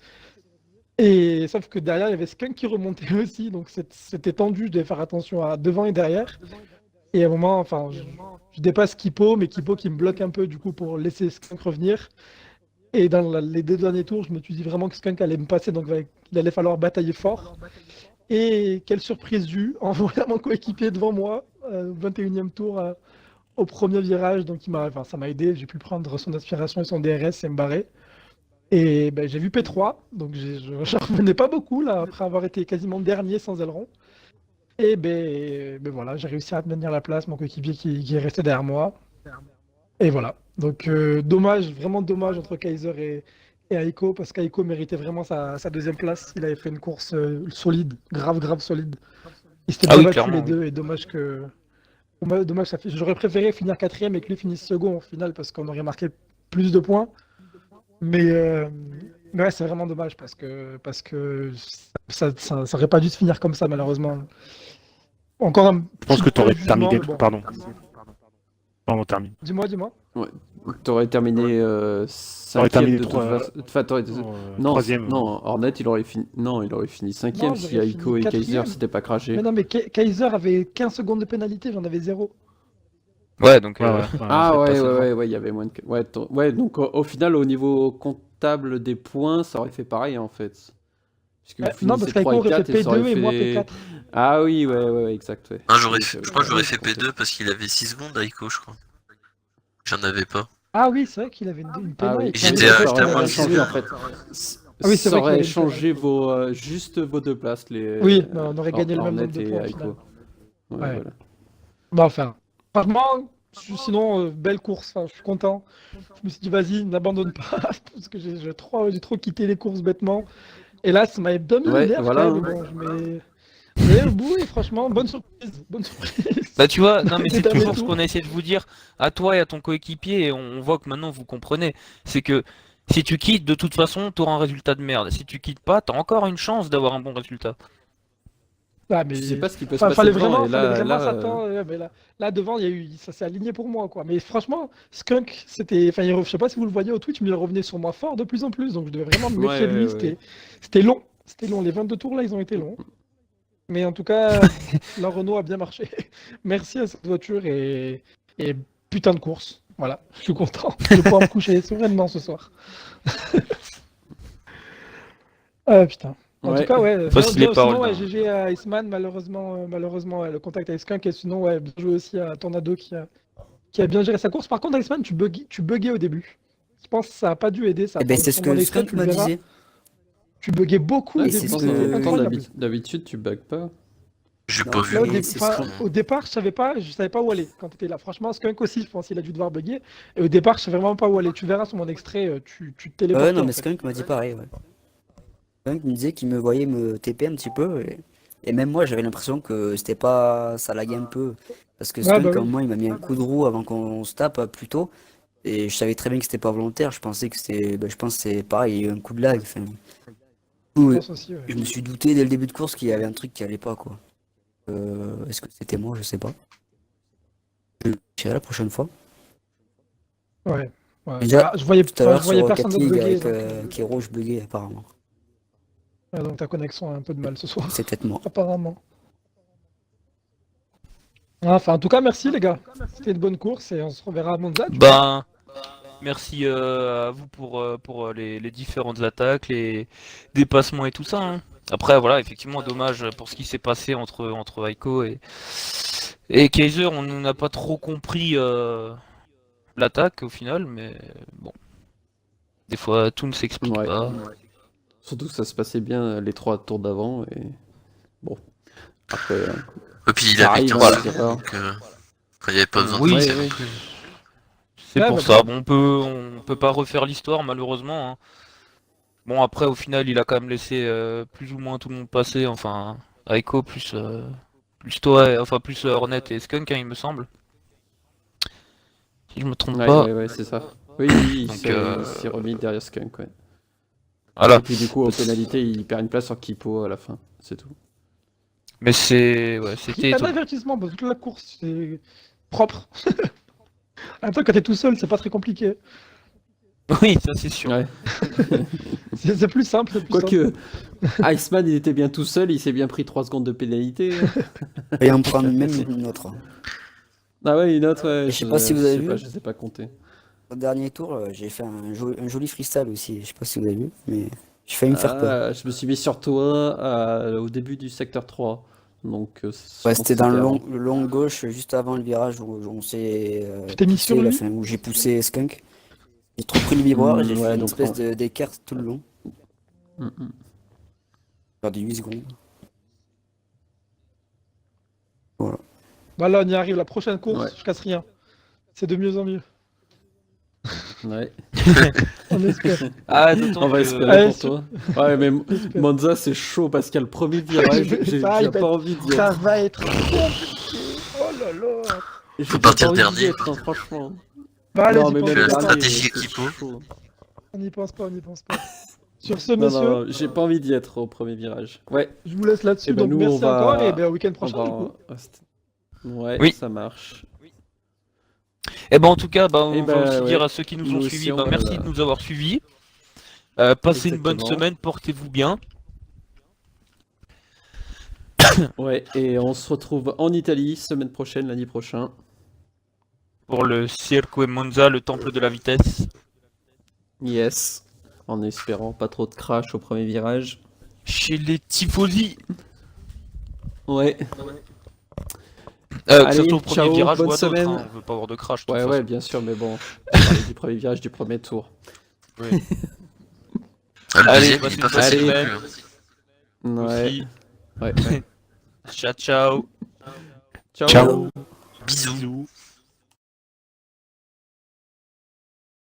Et sauf que derrière, il y avait Skunk qui remontait aussi, donc c'était tendu, je devais faire attention à devant et derrière. Et à un moment, enfin, je dépasse Kipo, mais Kipo qui me bloque un peu du coup pour laisser Skunk revenir. Et dans les 2 derniers tours, je me suis dit vraiment que Skunk allait me passer, donc il allait falloir batailler fort. Et quelle surprise j'ai eue en voyant mon coéquipier devant moi, au 21e tour, au premier virage. Donc enfin, ça m'a aidé, j'ai pu prendre son aspiration et son DRS et me barrer. Et ben, j'ai vu P3, donc je revenais pas beaucoup là, après avoir été quasiment dernier sans aileron. Et ben voilà, j'ai réussi à maintenir la place, mon coéquipier qui est resté derrière moi. Et voilà. Donc dommage, vraiment dommage entre Kaiser et Aiko, parce qu'Aiko méritait vraiment sa deuxième place. Il avait fait une course solide, grave solide. Ils s'étaient Ah oui, battus clairement, les oui. deux, et dommage, j'aurais préféré finir quatrième et que lui finisse second au final, parce qu'on aurait marqué plus de points. Mais ouais, c'est vraiment dommage, parce que ça aurait pas dû se finir comme ça, malheureusement. Encore un Je pense petit que tu aurais jugement, terminé. mais bon. Pardon. Pardon, termine. Dis-moi. T'aurais terminé T'aurais cinquième terminé de toute trois- façon. Enfin, non, troisième. non, Hornet, il aurait fini cinquième Non, si j'aurais Aiko fini et Kaiser quatrième. s'étaient pas crashés. Mais non, mais Kaiser avait 15 secondes de pénalité, j'en avais 0. Ouais, donc Ouais, ouais, ouais. Ah c'est ouais, passé devant. ouais, il y avait moins de... Ouais, donc au final, au niveau comptable des points, ça aurait fait pareil en fait. Puisque vous Non, parce finissez qu'Aiko 3 et aurait 4 fait et ça aurait P2 et moi fait... P4. Ah oui, ouais, exact, ouais. Non, Oui, je crois que j'aurais ouais, fait compté. P2 parce qu'il avait 6 secondes, Aiko, je crois. J'en avais pas. Ah oui, c'est vrai qu'il avait une Ah pénale. oui, J'étais ça à- j'étais à aurait moins de changé 6 en secondes. fait. Ah oui, c'est Ça vrai qu'il aurait avait une changé juste vos deux places, les Oui, mais on aurait gagné le même Hornet nombre de et points au final. Aiko. Ouais, Ouais. voilà. Bah enfin, franchement, sinon, belle course, enfin, je suis content. Je me suis dit, vas-y, n'abandonne pas, parce que j'ai trop quitté les courses bêtement. Et là, ça m'avait bien mis les Ouais, nerfs voilà, quand même, mais bon, mais au bout, et franchement, bonne surprise, bonne surprise. Bah tu vois, non mais Les c'est derniers toujours ce tours. qu'on a essayé de vous dire à toi et à ton coéquipier, et on voit que maintenant vous comprenez. C'est que si tu quittes, de toute façon, t'auras un résultat de merde. Si tu quittes pas, t'as encore une chance d'avoir un bon résultat. Ah, tu sais mais pas ce qui peut se enfin, passer fallait devant, vraiment, et fallait là, vraiment s'attendre. Ouais, mais là devant, ça s'est aligné pour moi, quoi. Mais franchement, Skunk, enfin, je sais pas si vous le voyez au Twitch, mais il revenait sur moi fort de plus en plus, donc je devais vraiment me méfier de lui. ouais. C'était long. Les 22 tours là, ils ont été longs. Mais en tout cas, la Renault a bien marché. Merci à cette voiture et putain de course. Voilà, je suis content de pouvoir me coucher sereinement ce soir. Ah putain. En tout Ouais. cas, ouais. Voici les paroles Sinon, ouais, d'un- GG à Iceman, malheureusement, ouais, le contact avec Skunk. Et sinon, ouais, bien joué aussi à Tornado qui a bien géré sa course. Par contre, Iceman, tu buguais au début. Je pense que ça n'a pas dû aider. Ça Eh ben, prend c'est ce sûrement que l'extrait, Skunk tu le me verras. disait. Tu buguais beaucoup au Et début, c'est ce c'était que- incroyable. D'habitude, tu bugs pas. J'ai Non, pas vu. Là, mais c'est ce enfin, que- au départ, je savais pas où aller quand tu étais là. Franchement, Skunk aussi, je pense qu'il a dû devoir bugger. Et au départ, je savais vraiment pas où aller. Tu verras sur mon extrait, tu te Ouais, téléportais non, en mais fait. Skunk m'a dit pareil, ouais. Skunk me disait qu'il me voyait me TP un petit peu, et même moi, j'avais l'impression que c'était pas... ça laguait un peu. Parce que Ouais, Skunk, bah à un oui. moment, il m'a mis un coup de roue avant qu'on se tape plus tôt. Et je savais très bien que c'était pas volontaire. Je pensais que c'était... je pense que c'est pareil, il y a eu un coup de lag. Enfin, du coup, Je pense aussi, ouais. je me suis douté dès le début de course qu'il y avait un truc qui allait pas, quoi. Est-ce que c'était moi? Je sais pas. Je verrai la prochaine fois. Ouais. Déjà, Bah, je voyais, tout à enfin, l'heure je voyais sur personne 4 d'autre League bugger. avec Donc, Kero, je buguais apparemment. ouais, donc ta connexion a un peu de mal ce soir, C'est peut-être moi. apparemment. Enfin, en tout cas, merci les gars. C'était une bonne course et on se reverra à Monza. Du coup. Ben, merci à vous pour les différentes attaques, les dépassements et tout ça, hein. Après, voilà, effectivement, dommage pour ce qui s'est passé entre Aiko et Kaiser. On n'a pas trop compris l'attaque au final, mais bon, des fois tout ne s'explique Ouais. pas. Surtout que ça se passait bien les 3 tours d'avant, et bon. Après, Et puis il Ça avait arrive, 15 voilà. secondes, donc il n'y avait pas besoin Oui, de c'est forcer. C'est Ouais, pour bah, ça. Bon, on peut pas refaire l'histoire malheureusement, hein. Bon, après, au final, il a quand même laissé plus ou moins tout le monde passer. Enfin, Aiko plus toi, enfin plus Hornet et Skunk, hein, il me semble. Si je me trompe Ouais, pas. ouais, ouais, c'est ça. Oui, oui, Donc, il s'est remis derrière Skunk, ouais. Voilà. Et puis du coup, aux pénalités, il perd une place sur Kipo à la fin, c'est tout. Mais ouais, Il c'était y a un étonnant. avertissement, bah, toute la course, c'est propre. En même temps, quand t'es tout seul, c'est pas très compliqué. Oui, ça c'est sûr. Ouais. C'est plus simple. c'est plus simple. Quoique, Iceman, il était bien tout seul, il s'est bien pris 3 secondes de pénalité. Et on prend même une autre. Ah ouais, une autre, ouais, Je sais pas si vous avez vu. je sais pas compter. Au dernier tour, j'ai fait un joli freestyle aussi. Je sais pas si vous avez vu, mais j'ai failli me faire peur. Je me suis mis sur toi au début du secteur 3. Donc, Ouais, c'était dans avant. le long gauche, juste avant le virage où on s'est Tu t'es mis sur poussé, lui enfin, où j'ai poussé Skunk. J'ai trop pris le vibreur et j'ai Ouais, fait une donc espèce d'écart tout le long. Mm, mm. Faire des 8 secondes. Bah là, on y arrive. La prochaine course, Ouais. je casse rien. C'est de mieux en mieux. Ouais. On espère. Ah, d'autant On va que- espérer Allez, pour toi. Ouais, mais J'espère. Monza, c'est chaud parce qu'il y a le premier virage. J'ai Ça, il pas va envie d'y Ça être. va être compliqué. Oh là là. J'ai Faut pas partir envie d'y dernier. être, hein, franchement. Bah allez, Non, j'y mais pense même la pas. dernier, stratégie c'est Kipo. chaud. On n'y pense pas, on n'y pense pas. Sur ce, Non, messieurs, non, j'ai pas envie d'y être au premier virage. Ouais. je vous laisse là-dessus. Eh ben, Donc nous, merci on va- encore et ben, au week-end on prochain, va du coup. rester- Ouais, Oui. ça marche. Eh ben en tout cas, bah, on Eh va ben, aussi ouais. dire à ceux qui nous Nous ont aussi, suivis, on bah, va- merci de nous avoir suivis. Passez une bonne Exactement. semaine, portez-vous bien. Ouais, et on se retrouve en Italie semaine prochaine, lundi prochain. Pour le Circo Monza, le temple de la vitesse. Yes. En espérant pas trop de crash au premier virage. Chez les tifosi. Ouais. Que Allez, ce soit au premier ciao, virage bonne ou à d'autres, semaine. hein, on veut pas avoir de crash. de toute Ouais, façon. ouais, bien sûr, mais bon. On parlait du premier virage du premier tour. Oui. Ah, le Allez, deuxième, il passez est pas une bonne facile non semaine. plus, hein. Ouais. Aussi. Ouais. Ciao, ciao. Ciao. Ciao. Bisous.